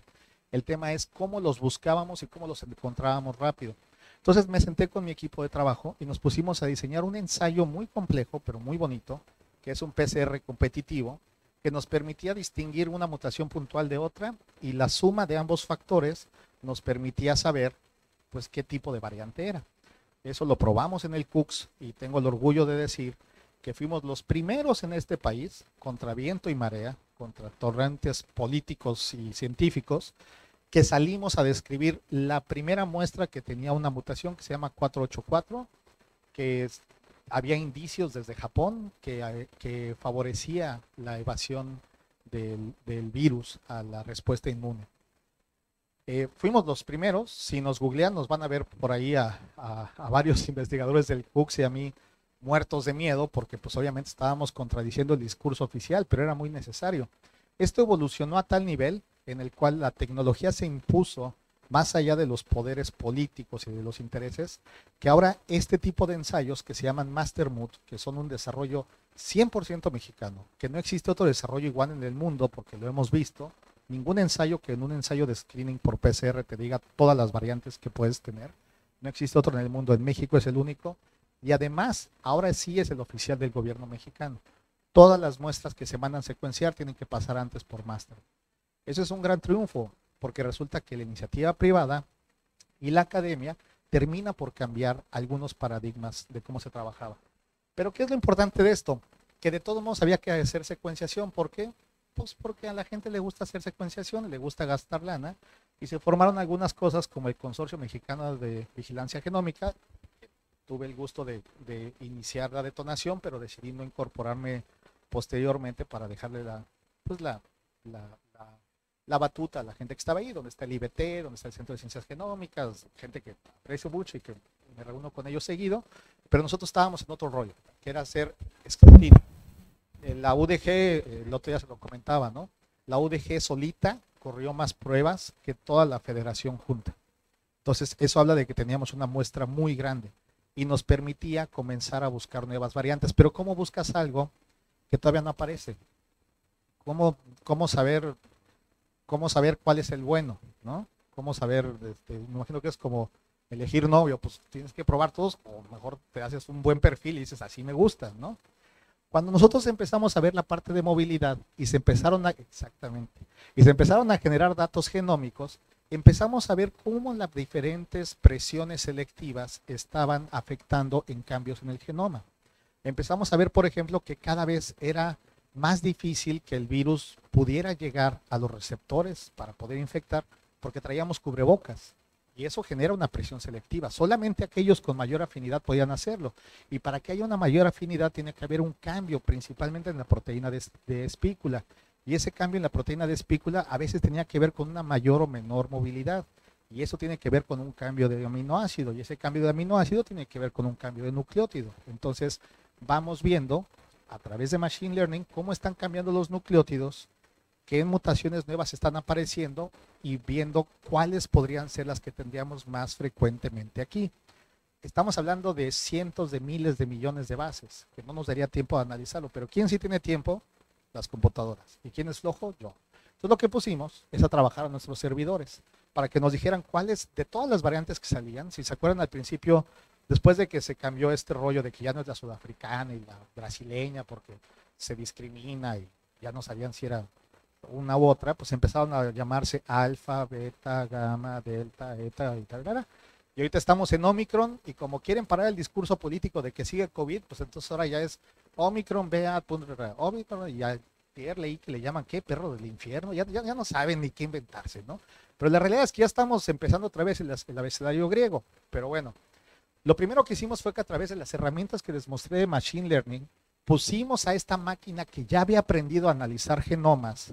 El tema es cómo los buscábamos y cómo los encontrábamos rápido. Entonces me senté con mi equipo de trabajo y nos pusimos a diseñar un ensayo muy complejo, pero muy bonito, que es un PCR competitivo, que nos permitía distinguir una mutación puntual de otra, y la suma de ambos factores nos permitía saber pues qué tipo de variante era. Eso lo probamos en el CUCS y tengo el orgullo de decir que fuimos los primeros en este país, contra viento y marea, contra torrentes políticos y científicos, que salimos a describir la primera muestra que tenía una mutación que se llama 484, que había indicios desde Japón que favorecía la evasión del virus a la respuesta inmune. Fuimos los primeros. Si nos googlean nos van a ver por ahí a varios investigadores del CUCS y a mí muertos de miedo, porque pues obviamente estábamos contradiciendo el discurso oficial, pero era muy necesario. Esto evolucionó a tal nivel en el cual la tecnología se impuso más allá de los poderes políticos y de los intereses, que ahora este tipo de ensayos que se llaman Mastermood, que son un desarrollo 100% mexicano, que no existe otro desarrollo igual en el mundo porque lo hemos visto, ningún ensayo que en un ensayo de screening por PCR te diga todas las variantes que puedes tener, no existe otro en el mundo, en México es el único, y además ahora sí es el oficial del gobierno mexicano. Todas las muestras que se mandan a secuenciar tienen que pasar antes por Master. Eso es un gran triunfo, porque resulta que la iniciativa privada y la academia termina por cambiar algunos paradigmas de cómo se trabajaba. Pero ¿qué es lo importante de esto? Que de todos modos había que hacer secuenciación. ¿Por qué? Pues porque a la gente le gusta hacer secuenciación, le gusta gastar lana, y se formaron algunas cosas como el Consorcio Mexicano de Vigilancia Genómica. Tuve el gusto de iniciar la detonación, pero decidí no incorporarme posteriormente para dejarle la batuta a la gente que estaba ahí, donde está el IBT, donde está el Centro de Ciencias Genómicas, gente que aprecio mucho y que me reúno con ellos seguido, pero nosotros estábamos en otro rollo, que era hacer escrutinio. La UDG, el otro día se lo comentaba, ¿no? La UDG solita corrió más pruebas que toda la federación junta. Entonces, eso habla de que teníamos una muestra muy grande y nos permitía comenzar a buscar nuevas variantes. Pero ¿cómo buscas algo que todavía no aparece? ¿Cómo saber cuál es el bueno, ¿no? ¿Cómo saber? Me imagino que es como elegir novio, pues tienes que probar todos, o mejor te haces un buen perfil y dices, así me gusta, ¿no? Cuando nosotros empezamos a ver la parte de movilidad y se empezaron a generar datos genómicos, empezamos a ver cómo las diferentes presiones selectivas estaban afectando en cambios en el genoma. Empezamos a ver, por ejemplo, que cada vez era más difícil que el virus pudiera llegar a los receptores para poder infectar, porque traíamos cubrebocas. Y eso genera una presión selectiva. Solamente aquellos con mayor afinidad podían hacerlo. Y para que haya una mayor afinidad tiene que haber un cambio, principalmente en la proteína de espícula. Y ese cambio en la proteína de espícula a veces tenía que ver con una mayor o menor movilidad. Y eso tiene que ver con un cambio de aminoácido. Y ese cambio de aminoácido tiene que ver con un cambio de nucleótido. Entonces vamos viendo a través de Machine Learning cómo están cambiando los nucleótidos, qué mutaciones nuevas están apareciendo y viendo cuáles podrían ser las que tendríamos más frecuentemente aquí. Estamos hablando de cientos de miles de millones de bases, que no nos daría tiempo de analizarlo, pero ¿quién sí tiene tiempo? Las computadoras. ¿Y quién es flojo? Yo. Entonces lo que pusimos es a trabajar a nuestros servidores para que nos dijeran cuáles de todas las variantes que salían. Si se acuerdan al principio, después de que se cambió este rollo de que ya no es la sudafricana y la brasileña porque se discrimina y ya no sabían si era una u otra, pues empezaron a llamarse alfa, beta, gamma, delta, eta y tal. Y ahorita estamos en Omicron y como quieren parar el discurso político de que sigue COVID, pues entonces ahora ya es Omicron, Omicron, y ya leí que le llaman, ¿qué? Perro del infierno, ya no saben ni qué inventarse, ¿no? Pero la realidad es que ya estamos empezando otra vez el abecedario griego, pero bueno, lo primero que hicimos fue que a través de las herramientas que les mostré de Machine Learning, pusimos a esta máquina que ya había aprendido a analizar genomas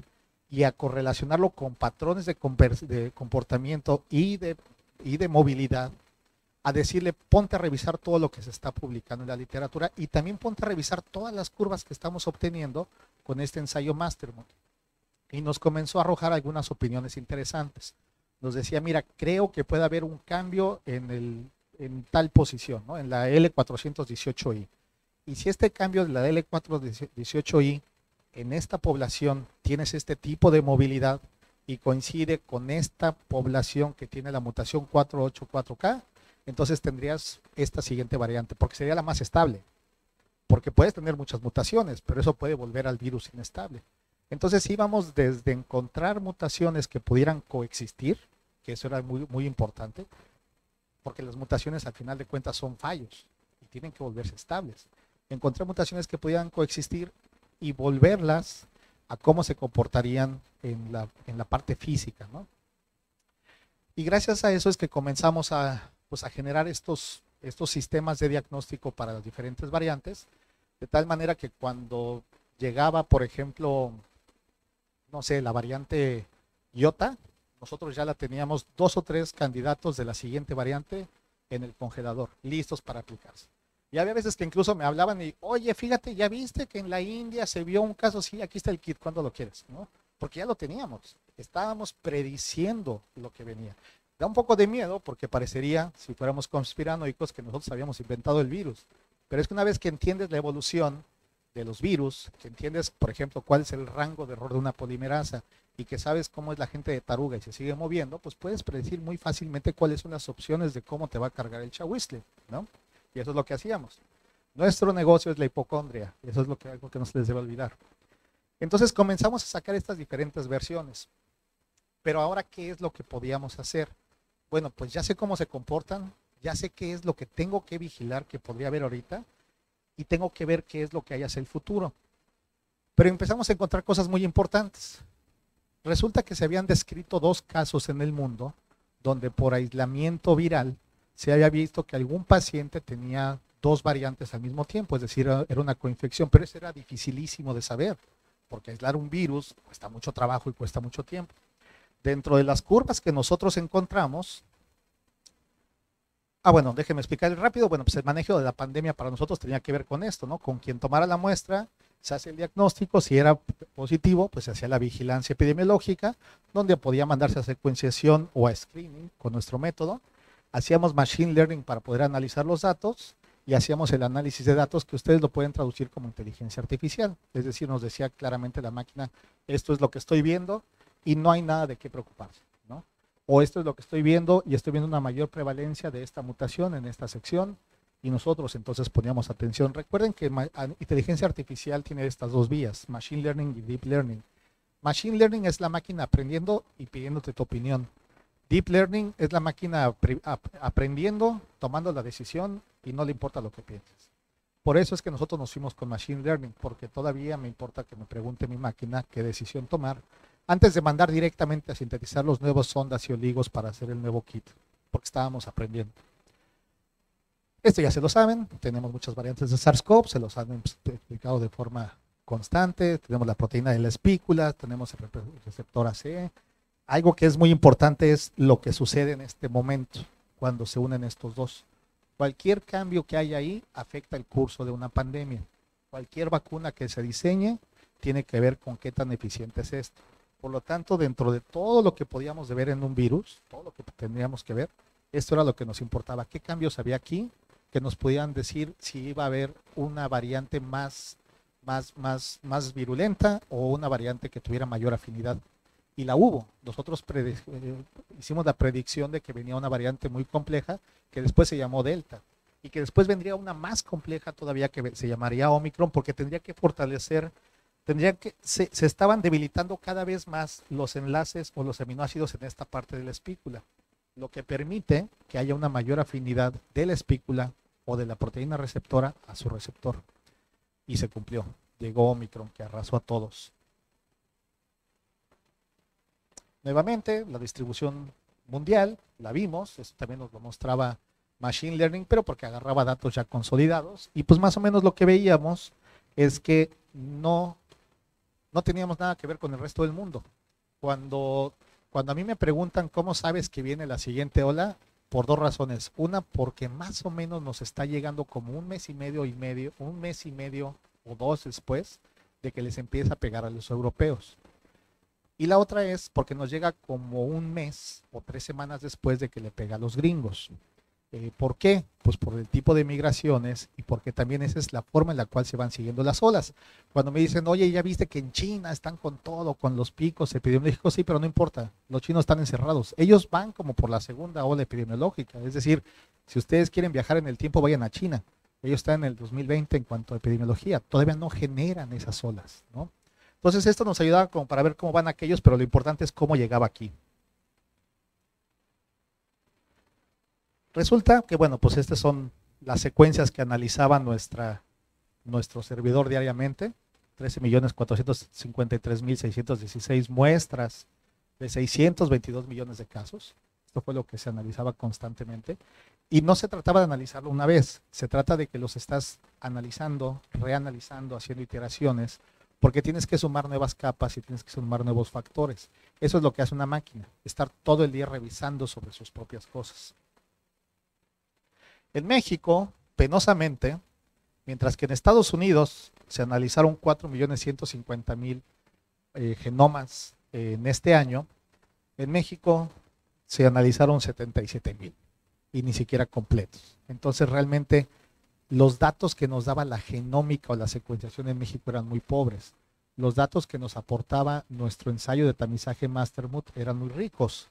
y a correlacionarlo con patrones de comportamiento y de movilidad, a decirle, ponte a revisar todo lo que se está publicando en la literatura y también ponte a revisar todas las curvas que estamos obteniendo con este ensayo Mastermod. Y nos comenzó a arrojar algunas opiniones interesantes. Nos decía, mira, creo que puede haber un cambio en tal posición, ¿no? En la L418I. Y si este cambio de la L418I en esta población tienes este tipo de movilidad y coincide con esta población que tiene la mutación 484K, entonces tendrías esta siguiente variante, porque sería la más estable, porque puedes tener muchas mutaciones, pero eso puede volver al virus inestable. Entonces íbamos desde encontrar mutaciones que pudieran coexistir, que eso era muy, muy importante, porque las mutaciones al final de cuentas son fallos y tienen que volverse estables. Encontrar mutaciones que pudieran coexistir y volverlas a cómo se comportarían en la parte física, ¿no? Y gracias a eso es que comenzamos a generar estos sistemas de diagnóstico para las diferentes variantes, de tal manera que cuando llegaba, por ejemplo, no sé, la variante Iota, nosotros ya la teníamos 2 o 3 candidatos de la siguiente variante en el congelador, listos para aplicarse. Y había veces que incluso me hablaban y, oye, fíjate, ya viste que en la India se vio un caso, sí, aquí está el kit, ¿cuándo lo quieres? ¿No? Porque ya lo teníamos, estábamos prediciendo lo que venía. Da un poco de miedo porque parecería, si fuéramos conspiranoicos, que nosotros habíamos inventado el virus. Pero es que una vez que entiendes la evolución de los virus, que entiendes, por ejemplo, cuál es el rango de error de una polimerasa y que sabes cómo es la gente de taruga y se sigue moviendo, pues puedes predecir muy fácilmente cuáles son las opciones de cómo te va a cargar el chahuizle, ¿no? Y eso es lo que hacíamos. Nuestro negocio es la hipocondria, y eso es algo que no se les debe olvidar. Entonces comenzamos a sacar estas diferentes versiones. Pero ahora, ¿qué es lo que podíamos hacer? Bueno, pues ya sé cómo se comportan, ya sé qué es lo que tengo que vigilar que podría haber ahorita, y tengo que ver qué es lo que hay hacia el futuro. Pero empezamos a encontrar cosas muy importantes. Resulta que se habían descrito 2 casos en el mundo donde por aislamiento viral se había visto que algún paciente tenía 2 variantes al mismo tiempo, es decir, era una coinfección, pero eso era dificilísimo de saber, porque aislar un virus cuesta mucho trabajo y cuesta mucho tiempo. Dentro de las curvas que nosotros encontramos, bueno, déjenme explicar rápido. Bueno, pues el manejo de la pandemia para nosotros tenía que ver con esto, ¿no? Con quien tomara la muestra, se hace el diagnóstico, si era positivo, pues se hacía la vigilancia epidemiológica, donde podía mandarse a secuenciación o a screening con nuestro método. Hacíamos machine learning para poder analizar los datos y hacíamos el análisis de datos que ustedes lo pueden traducir como inteligencia artificial. Es decir, nos decía claramente la máquina, esto es lo que estoy viendo y no hay nada de qué preocuparse, ¿no? O esto es lo que estoy viendo y estoy viendo una mayor prevalencia de esta mutación en esta sección y nosotros entonces poníamos atención. Recuerden que inteligencia artificial tiene estas 2 vías, machine learning y deep learning. Machine learning es la máquina aprendiendo y pidiéndote tu opinión. Deep learning es la máquina aprendiendo, tomando la decisión y no le importa lo que pienses. Por eso es que nosotros nos fuimos con machine learning, porque todavía me importa que me pregunte mi máquina qué decisión tomar antes de mandar directamente a sintetizar los nuevos sondas y oligos para hacer el nuevo kit. porque estábamos aprendiendo. Esto ya se lo saben, tenemos muchas variantes de SARS-CoV, se los han explicado de forma constante, tenemos la proteína de la espícula, tenemos el receptor ACE. Algo que es muy importante es lo que sucede en este momento, cuando se unen estos dos. Cualquier cambio que haya ahí afecta el curso de una pandemia. Cualquier vacuna que se diseñe tiene que ver con qué tan eficiente es esto. Por lo tanto, dentro de todo lo que podíamos ver en un virus, todo lo que tendríamos que ver, esto era lo que nos importaba. ¿Qué cambios había aquí que nos pudieran decir si iba a haber una variante más virulenta o una variante que tuviera mayor afinidad? Y la hubo. Nosotros hicimos la predicción de que venía una variante muy compleja que después se llamó Delta y que después vendría una más compleja todavía que se llamaría Omicron, porque tendría que fortalecer, se estaban debilitando cada vez más los enlaces o los aminoácidos en esta parte de la espícula, lo que permite que haya una mayor afinidad de la espícula o de la proteína receptora a su receptor. Y se cumplió. Llegó Omicron, que arrasó a todos. Nuevamente, la distribución mundial, la vimos, eso también nos lo mostraba Machine Learning, pero porque agarraba datos ya consolidados, y pues más o menos lo que veíamos es que no teníamos nada que ver con el resto del mundo. Cuando a mí me preguntan cómo sabes que viene la siguiente ola, por dos razones. Una, porque más o menos nos está llegando como un mes y medio o dos después de que les empieza a pegar a los europeos. Y la otra es porque nos llega como un mes o 3 semanas después de que le pega a los gringos. ¿Por qué? Pues por el tipo de migraciones y porque también esa es la forma en la cual se van siguiendo las olas. Cuando me dicen, oye, ya viste que en China están con todo, con los picos epidemiológicos, sí, pero no importa, los chinos están encerrados. Ellos van como por la segunda ola epidemiológica, es decir, si ustedes quieren viajar en el tiempo, vayan a China. Ellos están en el 2020 en cuanto a epidemiología, todavía no generan esas olas, ¿no? Entonces esto nos ayudaba como para ver cómo van aquellos, pero lo importante es cómo llegaba aquí. Resulta que, bueno, pues estas son las secuencias que analizaba nuestro servidor diariamente. 13.453.616 muestras de 622 millones de casos. Esto fue lo que se analizaba constantemente. Y no se trataba de analizarlo una vez, se trata de que los estás analizando, reanalizando, haciendo iteraciones, porque tienes que sumar nuevas capas y tienes que sumar nuevos factores. Eso es lo que hace una máquina, estar todo el día revisando sobre sus propias cosas. En México, penosamente, mientras que en Estados Unidos se analizaron 4.150.000 genomas en este año, en México se analizaron 77.000 y ni siquiera completos. Entonces realmente los datos que nos daba la genómica o la secuenciación en México eran muy pobres. Los datos que nos aportaba nuestro ensayo de tamizaje Mastermood eran muy ricos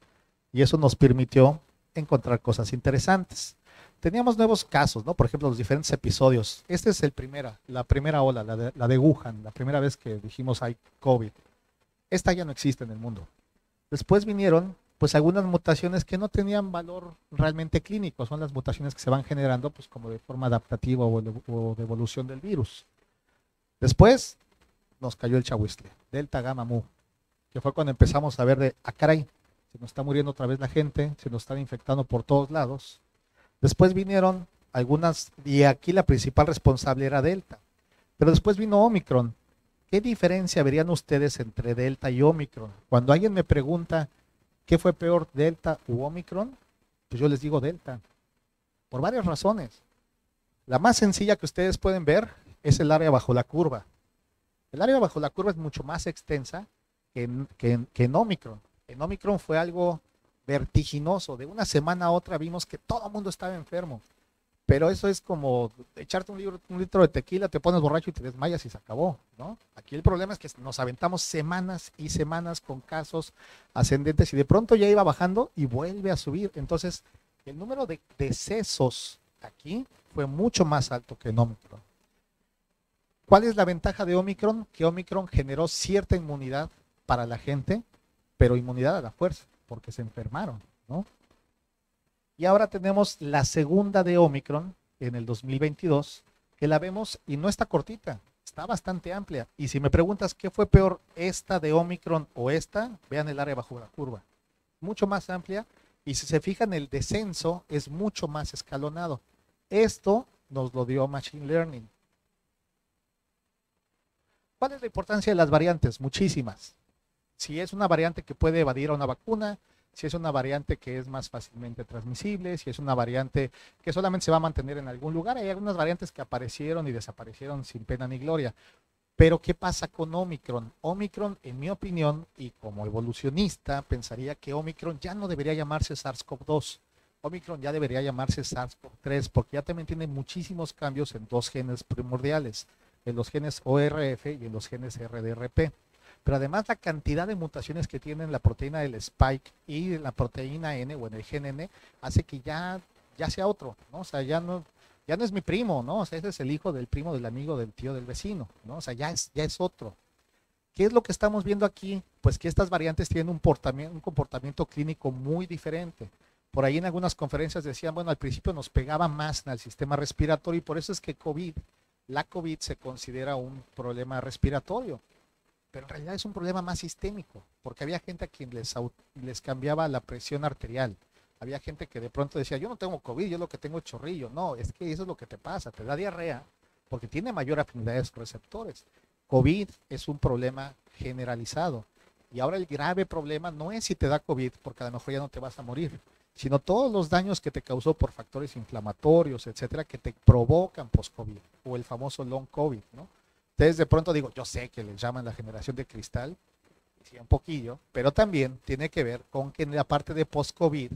y eso nos permitió encontrar cosas interesantes. Teníamos nuevos casos, ¿no? Por ejemplo, los diferentes episodios. Este es la primera ola, la de Wuhan, la primera vez que dijimos hay COVID. Esta ya no existe en el mundo. Después vinieron, pues, algunas mutaciones que no tenían valor realmente clínico. Son las mutaciones que se van generando, pues, como de forma adaptativa o de evolución del virus. Después nos cayó el chahuizcle, Delta, Gamma, Mu, que fue cuando empezamos a ver de, caray, se nos está muriendo otra vez la gente, se nos están infectando por todos lados. Después vinieron algunas, y aquí la principal responsable era Delta. Pero después vino Omicron. ¿Qué diferencia verían ustedes entre Delta y Omicron? Cuando alguien me pregunta qué fue peor, Delta u Omicron, pues yo les digo Delta. Por varias razones. La más sencilla que ustedes pueden ver es el área bajo la curva. El área bajo la curva es mucho más extensa que en Omicron. En Omicron fue algo vertiginoso. De una semana a otra vimos que todo el mundo estaba enfermo. Pero eso es como echarte un litro de tequila, te pones borracho y te desmayas y se acabó, ¿no? Aquí el problema es que nos aventamos semanas y semanas con casos ascendentes y de pronto ya iba bajando y vuelve a subir. Entonces, el número de decesos aquí fue mucho más alto que en Omicron. ¿Cuál es la ventaja de Omicron? Que Omicron generó cierta inmunidad para la gente, pero inmunidad a la fuerza, porque se enfermaron, ¿no? Y ahora tenemos la segunda de Omicron en el 2022, que la vemos y no está cortita, está bastante amplia. Y si me preguntas qué fue peor, esta de Omicron o esta, vean el área bajo la curva. Mucho más amplia Y si se fijan, el descenso es mucho más escalonado. Esto nos lo dio Machine Learning. ¿Cuál es la importancia de las variantes? Muchísimas. Si es una variante que puede evadir a una vacuna, si es una variante que es más fácilmente transmisible, si es una variante que solamente se va a mantener en algún lugar. Hay algunas variantes que aparecieron y desaparecieron sin pena ni gloria. Pero ¿qué pasa con Omicron? Omicron, en mi opinión, y como evolucionista, pensaría que Omicron ya no debería llamarse SARS-CoV-2. Omicron ya debería llamarse SARS-CoV-3 porque ya también tiene muchísimos cambios en dos genes primordiales, en los genes ORF y en los genes RDRP. Pero además la cantidad de mutaciones que tiene en la proteína del spike y en la proteína N o en el gen N hace que ya sea otro, ¿no? O sea, ya no es mi primo, ¿no? O sea, ese es el hijo del primo, del amigo, del tío, del vecino, ¿no? O sea, ya es otro. ¿Qué es lo que estamos viendo aquí? Pues que estas variantes tienen un comportamiento clínico muy diferente. Por ahí en algunas conferencias decían, bueno, al principio nos pegaba más en el sistema respiratorio y por eso es que la COVID se considera un problema respiratorio, pero en realidad es un problema más sistémico, porque había gente a quien les cambiaba la presión arterial. Había gente que de pronto decía, yo no tengo COVID, yo lo que tengo es chorrillo. No, es que eso es lo que te pasa, te da diarrea, porque tiene mayor afinidad de sus receptores. COVID es un problema generalizado. Y ahora el grave problema no es si te da COVID, porque a lo mejor ya no te vas a morir, sino todos los daños que te causó por factores inflamatorios, etcétera, que te provocan post-COVID, o el famoso long COVID, ¿no? Entonces de pronto digo, yo sé que les llaman la generación de cristal, sí, un poquillo, pero también tiene que ver con que en la parte de post-COVID,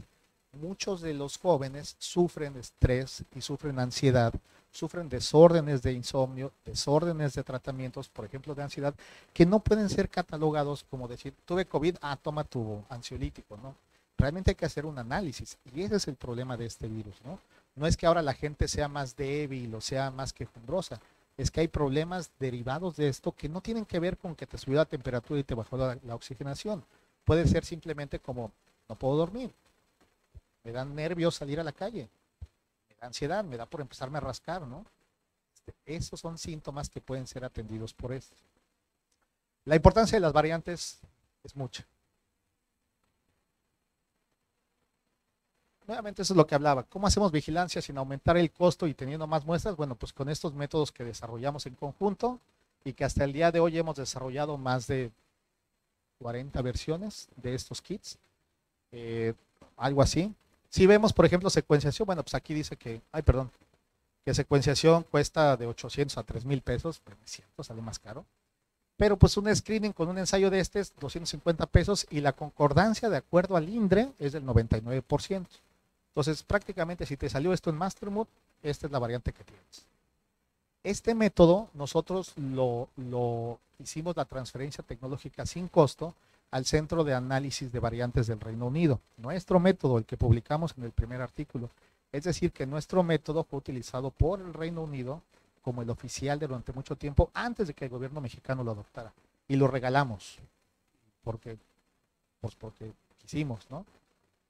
muchos de los jóvenes sufren estrés y sufren ansiedad, sufren desórdenes de insomnio, desórdenes de tratamientos, por ejemplo, de ansiedad, que no pueden ser catalogados como decir, tuve COVID, toma tu ansiolítico, ¿no? Realmente hay que hacer un análisis y ese es el problema de este virus, ¿no? No es que ahora la gente sea más débil o sea más quejumbrosa, es que hay problemas derivados de esto que no tienen que ver con que te subió la temperatura y te bajó la oxigenación. Puede ser simplemente como, no puedo dormir, me dan nervios salir a la calle, me da ansiedad, me da por empezarme a rascar, ¿no? Esos son síntomas que pueden ser atendidos por esto. La importancia de las variantes es mucha. Nuevamente eso es lo que hablaba. ¿Cómo hacemos vigilancia sin aumentar el costo y teniendo más muestras? Bueno, pues con estos métodos que desarrollamos en conjunto y que hasta el día de hoy hemos desarrollado más de 40 versiones de estos kits, algo así. Si vemos, por ejemplo, secuenciación, bueno, pues aquí dice que, que secuenciación cuesta de 800 a 3,000 pesos, pero es cierto, sale más caro. Pero pues un screening con un ensayo de este es 250 pesos y la concordancia de acuerdo al INDRE es del 99%. Entonces, prácticamente si te salió esto en Mastermood, esta es la variante que tienes. Este método, nosotros lo hicimos la transferencia tecnológica sin costo al Centro de Análisis de Variantes del Reino Unido. Nuestro método, el que publicamos en el primer artículo, es decir, que nuestro método fue utilizado por el Reino Unido como el oficial durante mucho tiempo antes de que el gobierno mexicano lo adoptara. Y lo regalamos, porque quisimos, ¿no?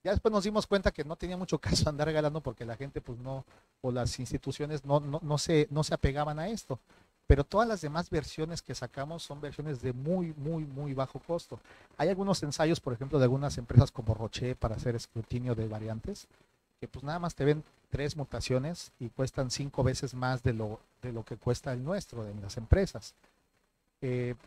Ya después nos dimos cuenta que no tenía mucho caso andar regalando porque la gente pues no, o las instituciones no se apegaban a esto. Pero todas las demás versiones que sacamos son versiones de muy bajo costo. Hay algunos ensayos, por ejemplo, de algunas empresas como Roche para hacer escrutinio de variantes, que pues nada más te ven 3 mutaciones y cuestan 5 veces más de lo que cuesta el nuestro, de las empresas.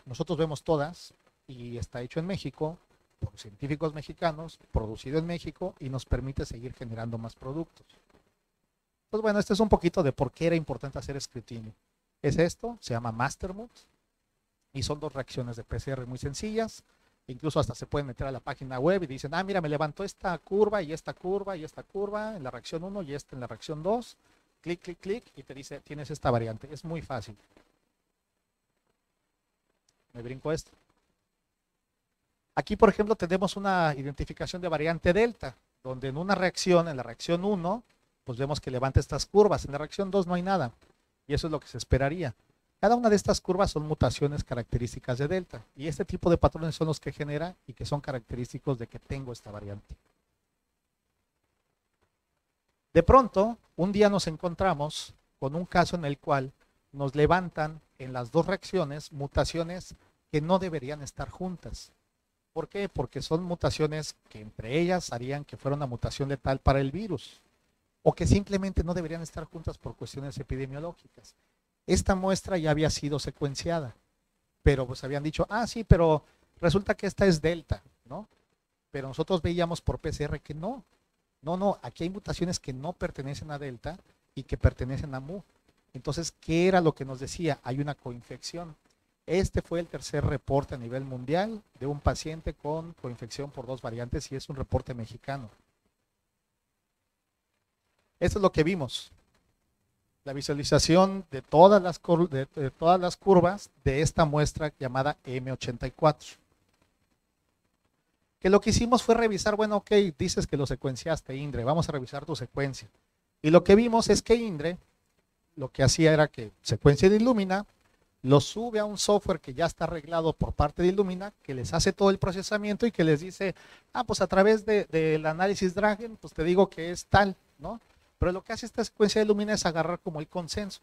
Nosotros vemos todas y está hecho en México, por científicos mexicanos, producido en México y nos permite seguir generando más productos. Pues bueno, este es un poquito de por qué era importante hacer escrutinio. Es esto, se llama Mastermood y son 2 reacciones de PCR muy sencillas. Incluso hasta se pueden meter a la página web y dicen, mira, me levantó esta curva y esta curva y esta curva en la reacción 1 y esta en la reacción 2. Clic, clic, clic y te dice, tienes esta variante. Es muy fácil. Me brinco esto. Aquí, por ejemplo, tenemos una identificación de variante delta, donde en una reacción, en la reacción 1, pues vemos que levanta estas curvas. En la reacción 2 no hay nada. Y eso es lo que se esperaría. Cada una de estas curvas son mutaciones características de delta. Y este tipo de patrones son los que genera y que son característicos de que tengo esta variante. De pronto, un día nos encontramos con un caso en el cual nos levantan en las 2 reacciones mutaciones que no deberían estar juntas. ¿Por qué? Porque son mutaciones que entre ellas harían que fuera una mutación letal para el virus o que simplemente no deberían estar juntas por cuestiones epidemiológicas. Esta muestra ya había sido secuenciada, pero pues habían dicho, ah, sí, pero resulta que esta es delta, ¿no? Pero nosotros veíamos por PCR que no. No, aquí hay mutaciones que no pertenecen a delta y que pertenecen a mu. Entonces, ¿qué era lo que nos decía? Hay una coinfección. Este fue el tercer reporte a nivel mundial de un paciente con coinfección por 2 variantes y es un reporte mexicano. Esto es lo que vimos. La visualización de todas las curvas de esta muestra llamada M84. Que lo que hicimos fue revisar, bueno, ok, dices que lo secuenciaste, INDRE, vamos a revisar tu secuencia. Y lo que vimos es que INDRE lo que hacía era que secuencia de Illumina, lo sube a un software que ya está arreglado por parte de Illumina, que les hace todo el procesamiento y que les dice, ah, pues a través del análisis Dragon, pues te digo que es tal, ¿no? Pero lo que hace esta secuencia de Illumina es agarrar como el consenso,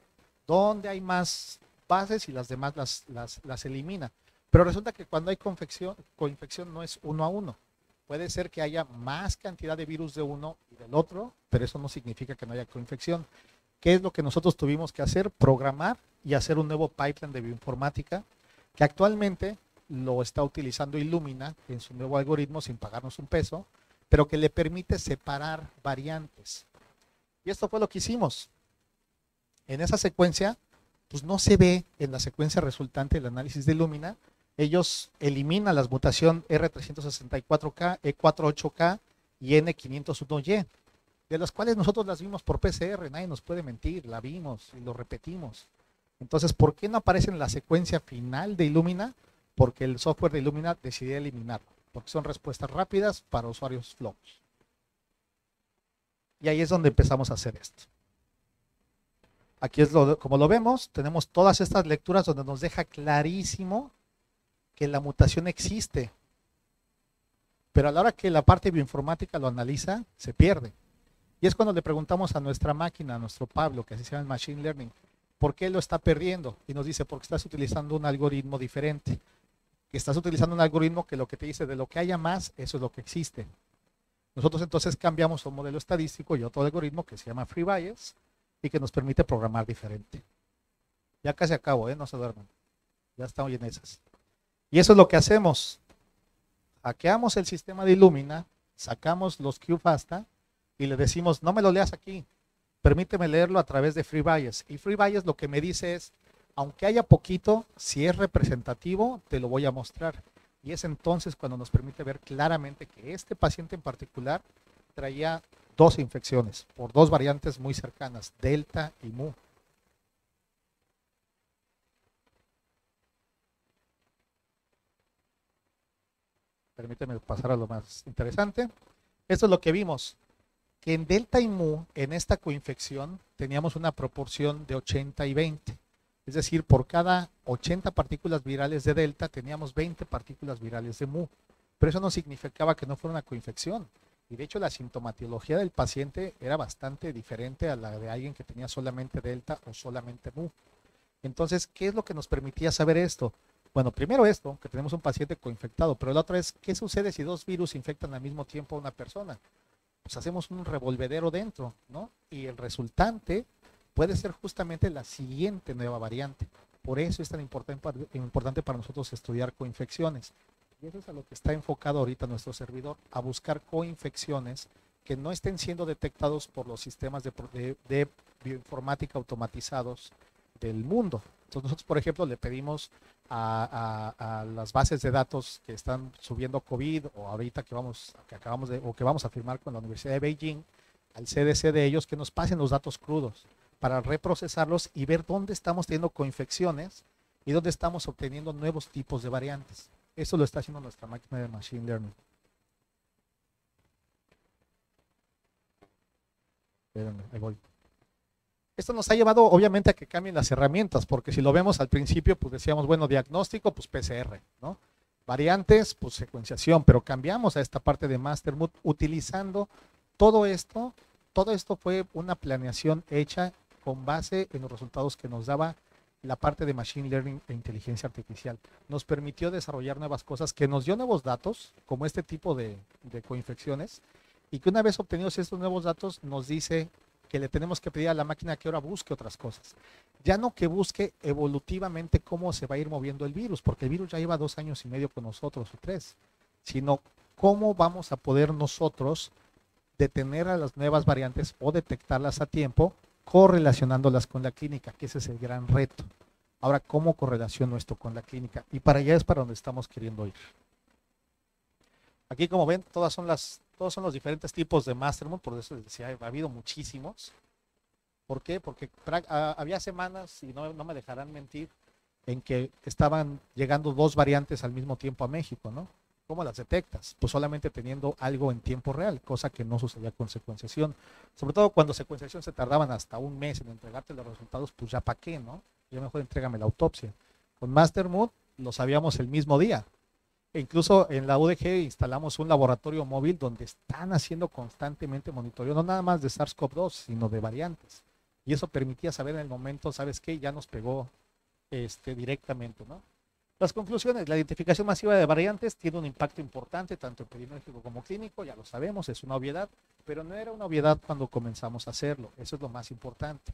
donde hay más bases y las demás las elimina. Pero resulta que cuando hay coinfección no es 1 a 1. Puede ser que haya más cantidad de virus de uno y del otro, pero eso no significa que no haya coinfección. ¿Qué es lo que nosotros tuvimos que hacer? Programar y hacer un nuevo pipeline de bioinformática que actualmente lo está utilizando Illumina en su nuevo algoritmo sin pagarnos un peso, pero que le permite separar variantes. Y esto fue lo que hicimos. En esa secuencia, pues no se ve en la secuencia resultante del análisis de Illumina. Ellos eliminan las mutaciones R364K, E48K y N501Y, de las cuales nosotros las vimos por PCR, nadie nos puede mentir, la vimos y lo repetimos. Entonces, ¿por qué no aparece en la secuencia final de Illumina? Porque el software de Illumina decidió eliminarlo, porque son respuestas rápidas para usuarios flojos. Y ahí es donde empezamos a hacer esto. Aquí es como lo vemos, tenemos todas estas lecturas donde nos deja clarísimo que la mutación existe. Pero a la hora que la parte bioinformática lo analiza, se pierde. Y es cuando le preguntamos a nuestra máquina, a nuestro Pablo, que así se llama el Machine Learning, ¿por qué lo está perdiendo? Y nos dice, porque estás utilizando un algoritmo diferente. Que estás utilizando un algoritmo que lo que te dice de lo que haya más, eso es lo que existe. Nosotros entonces cambiamos un modelo estadístico y otro algoritmo que se llama Free Bayes y que nos permite programar diferente. Ya casi acabo, no se duerman. Ya estamos en esas. Y eso es lo que hacemos. Hackeamos el sistema de Illumina, sacamos los QFASTA y le decimos, no me lo leas aquí, permíteme leerlo a través de Free Bayes. Y Free Bayes lo que me dice es, aunque haya poquito, si es representativo, te lo voy a mostrar. Y es entonces cuando nos permite ver claramente que este paciente en particular traía 2 infecciones por 2 variantes muy cercanas, Delta y Mu. Permíteme pasar a lo más interesante. Esto es lo que vimos, que en Delta y Mu, en esta coinfección, teníamos una proporción de 80 y 20. Es decir, por cada 80 partículas virales de Delta, teníamos 20 partículas virales de Mu. Pero eso no significaba que no fuera una coinfección. Y de hecho, la sintomatología del paciente era bastante diferente a la de alguien que tenía solamente Delta o solamente Mu. Entonces, ¿qué es lo que nos permitía saber esto? Bueno, primero esto, que tenemos un paciente coinfectado, pero la otra es, ¿qué sucede si 2 virus infectan al mismo tiempo a una persona? Pues hacemos un revolvedero dentro, ¿no? Y el resultante puede ser justamente la siguiente nueva variante. Por eso es tan importante para nosotros estudiar coinfecciones. Y eso es a lo que está enfocado ahorita nuestro servidor, a buscar coinfecciones que no estén siendo detectados por los sistemas de bioinformática automatizados del mundo. Entonces nosotros, por ejemplo, le pedimos a las bases de datos que están subiendo COVID o ahorita que vamos a firmar con la Universidad de Beijing, al CDC de ellos, que nos pasen los datos crudos para reprocesarlos y ver dónde estamos teniendo coinfecciones y dónde estamos obteniendo nuevos tipos de variantes. Eso lo está haciendo nuestra máquina de Machine Learning. Espérenme, ahí voy. Esto nos ha llevado obviamente a que cambien las herramientas, porque si lo vemos al principio, pues decíamos, bueno, diagnóstico, pues PCR, ¿no? Variantes, pues secuenciación, pero cambiamos a esta parte de Mastermood utilizando todo esto. Todo esto fue una planeación hecha con base en los resultados que nos daba la parte de Machine Learning e inteligencia artificial. Nos permitió desarrollar nuevas cosas que nos dio nuevos datos, como este tipo de coinfecciones, y que una vez obtenidos estos nuevos datos nos dice que le tenemos que pedir a la máquina que ahora busque otras cosas. Ya no que busque evolutivamente cómo se va a ir moviendo el virus, porque el virus ya lleva 2 años y medio con nosotros o 3, sino cómo vamos a poder nosotros detener a las nuevas variantes o detectarlas a tiempo, correlacionándolas con la clínica, que ese es el gran reto. Ahora, ¿cómo correlaciono esto con la clínica? Y para allá es para donde estamos queriendo ir. Aquí, como ven, todos son los diferentes tipos de Mastermood, por eso les decía, ha habido muchísimos. ¿Por qué? Porque había semanas, y no me dejarán mentir, en que estaban llegando 2 variantes al mismo tiempo a México, ¿no? ¿Cómo las detectas? Pues solamente teniendo algo en tiempo real, cosa que no sucedía con secuenciación. Sobre todo cuando secuenciación se tardaban hasta un mes en entregarte los resultados, pues ya para qué, ¿no? Ya mejor entrégame la autopsia. Con Mastermood lo sabíamos el mismo día. E incluso en la UDG instalamos un laboratorio móvil donde están haciendo constantemente monitoreo, no nada más de SARS-CoV-2, sino de variantes. Y eso permitía saber en el momento, ¿sabes qué? Ya nos pegó directamente, ¿no? Las conclusiones, la identificación masiva de variantes tiene un impacto importante tanto epidemiológico como clínico, ya lo sabemos, es una obviedad, pero no era una obviedad cuando comenzamos a hacerlo, eso es lo más importante.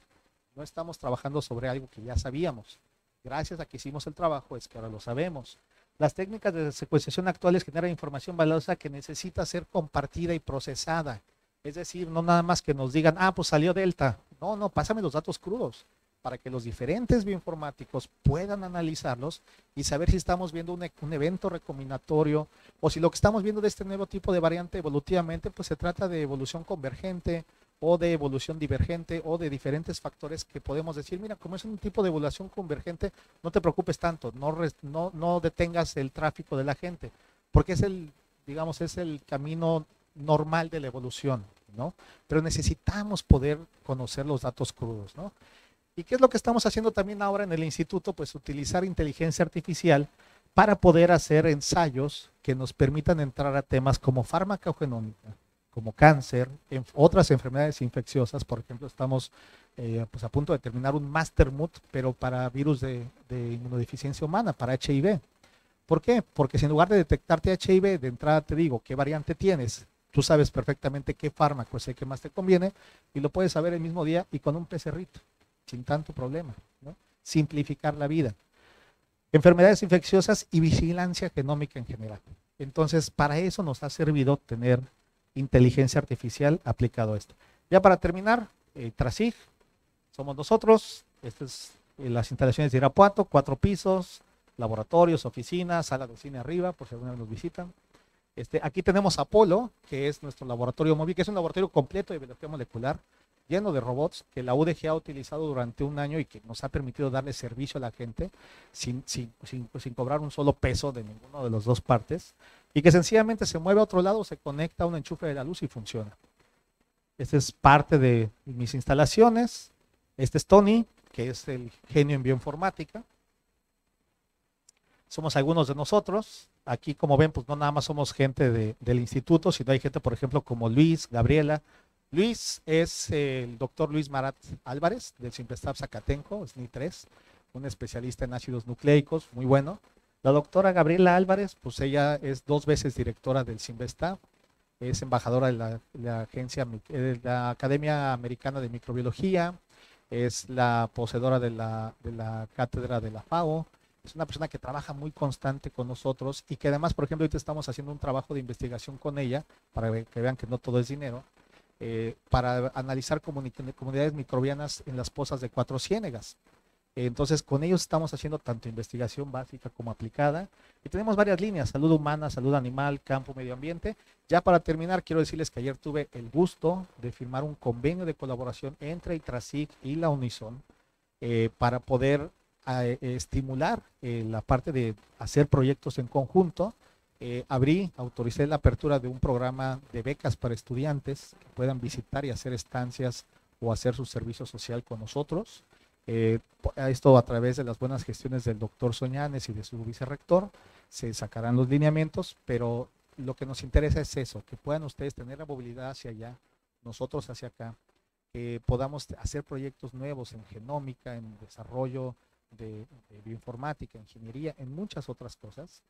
No estamos trabajando sobre algo que ya sabíamos. Gracias a que hicimos el trabajo es que ahora lo sabemos. Las técnicas de secuenciación actuales generan información valiosa que necesita ser compartida y procesada. Es decir, no nada más que nos digan, pues salió Delta. No, pásame los datos crudos para que los diferentes bioinformáticos puedan analizarlos y saber si estamos viendo un evento recombinatorio o si lo que estamos viendo de este nuevo tipo de variante evolutivamente, pues se trata de evolución convergente o de evolución divergente o de diferentes factores que podemos decir, mira, como es un tipo de evolución convergente, no te preocupes tanto, no detengas el tráfico de la gente, porque es el camino normal de la evolución, ¿no? Pero necesitamos poder conocer los datos crudos, ¿no? ¿Y qué es lo que estamos haciendo también ahora en el instituto? Pues utilizar inteligencia artificial para poder hacer ensayos que nos permitan entrar a temas como farmacogenómica, como cáncer, otras enfermedades infecciosas. Por ejemplo, estamos pues a punto de terminar un Mastermood, pero para virus de inmunodeficiencia humana, para HIV. ¿Por qué? Porque si en lugar de detectarte HIV, de entrada te digo qué variante tienes, tú sabes perfectamente qué fármaco es el que más te conviene y lo puedes saber el mismo día y con un PCR sin tanto problema, ¿no? Simplificar la vida. Enfermedades infecciosas y vigilancia genómica en general. Entonces, para eso nos ha servido tener inteligencia artificial aplicado a esto. Ya para terminar, TRASIG, somos nosotros, estas es las instalaciones de Irapuato, 4 pisos, laboratorios, oficinas, sala de cine arriba, por si alguna vez nos visitan. Aquí tenemos Apolo, que es nuestro laboratorio móvil, que es un laboratorio completo de biología molecular, lleno de robots que la UDG ha utilizado durante un año y que nos ha permitido darle servicio a la gente sin cobrar un solo peso de ninguno de las dos partes y que sencillamente se mueve a otro lado, se conecta a un enchufe de la luz y funciona. Esta es parte de mis instalaciones. Este es Tony, que es el genio en bioinformática. Somos algunos de nosotros. Aquí, como ven, pues no nada más somos gente del instituto, sino hay gente, por ejemplo, como Luis, Gabriela. Luis es el doctor Luis Marat Álvarez, del Simplestaff Zacatenco, SNI 3, un especialista en ácidos nucleicos, muy bueno. La doctora Gabriela Álvarez, pues ella es 2 veces directora del Simplestaff, es embajadora de la Academia Americana de Microbiología, es la poseedora de la cátedra de la FAO. Es una persona que trabaja muy constante con nosotros y que además, por ejemplo, ahorita estamos haciendo un trabajo de investigación con ella para que vean que no todo es dinero, para analizar comunidades microbianas en las pozas de Cuatro Ciénegas. Entonces, con ellos estamos haciendo tanto investigación básica como aplicada y tenemos varias líneas, salud humana, salud animal, campo, medio ambiente. Ya para terminar, quiero decirles que ayer tuve el gusto de firmar un convenio de colaboración entre ITRASIC y la Unison para poder estimular la parte de hacer proyectos en conjunto. Autoricé la apertura de un programa de becas para estudiantes que puedan visitar y hacer estancias o hacer su servicio social con nosotros. Esto a través de las buenas gestiones del doctor Soñanes y de su vicerrector, se sacarán los lineamientos, pero lo que nos interesa es eso, que puedan ustedes tener la movilidad hacia allá, nosotros hacia acá, que podamos hacer proyectos nuevos en genómica, en desarrollo de bioinformática, ingeniería, en muchas otras cosas.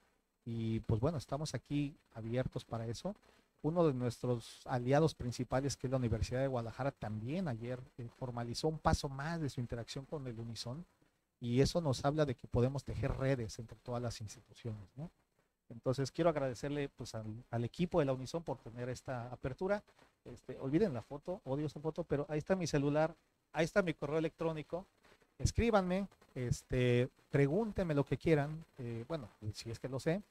Y pues bueno, estamos aquí abiertos para eso. Uno de nuestros aliados principales, que es la Universidad de Guadalajara, también ayer formalizó un paso más de su interacción con el Unison, y eso nos habla de que podemos tejer redes entre todas las instituciones, ¿no? Entonces quiero agradecerle pues al equipo de la Unison por tener esta apertura. Olviden la foto, odio esa foto, pero ahí está mi celular, ahí está mi correo electrónico. Escríbanme, pregúntenme lo que quieran, bueno, si es que lo sé,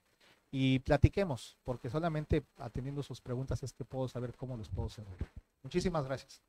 y platiquemos, porque solamente atendiendo sus preguntas es que puedo saber cómo los puedo servir. Muchísimas gracias.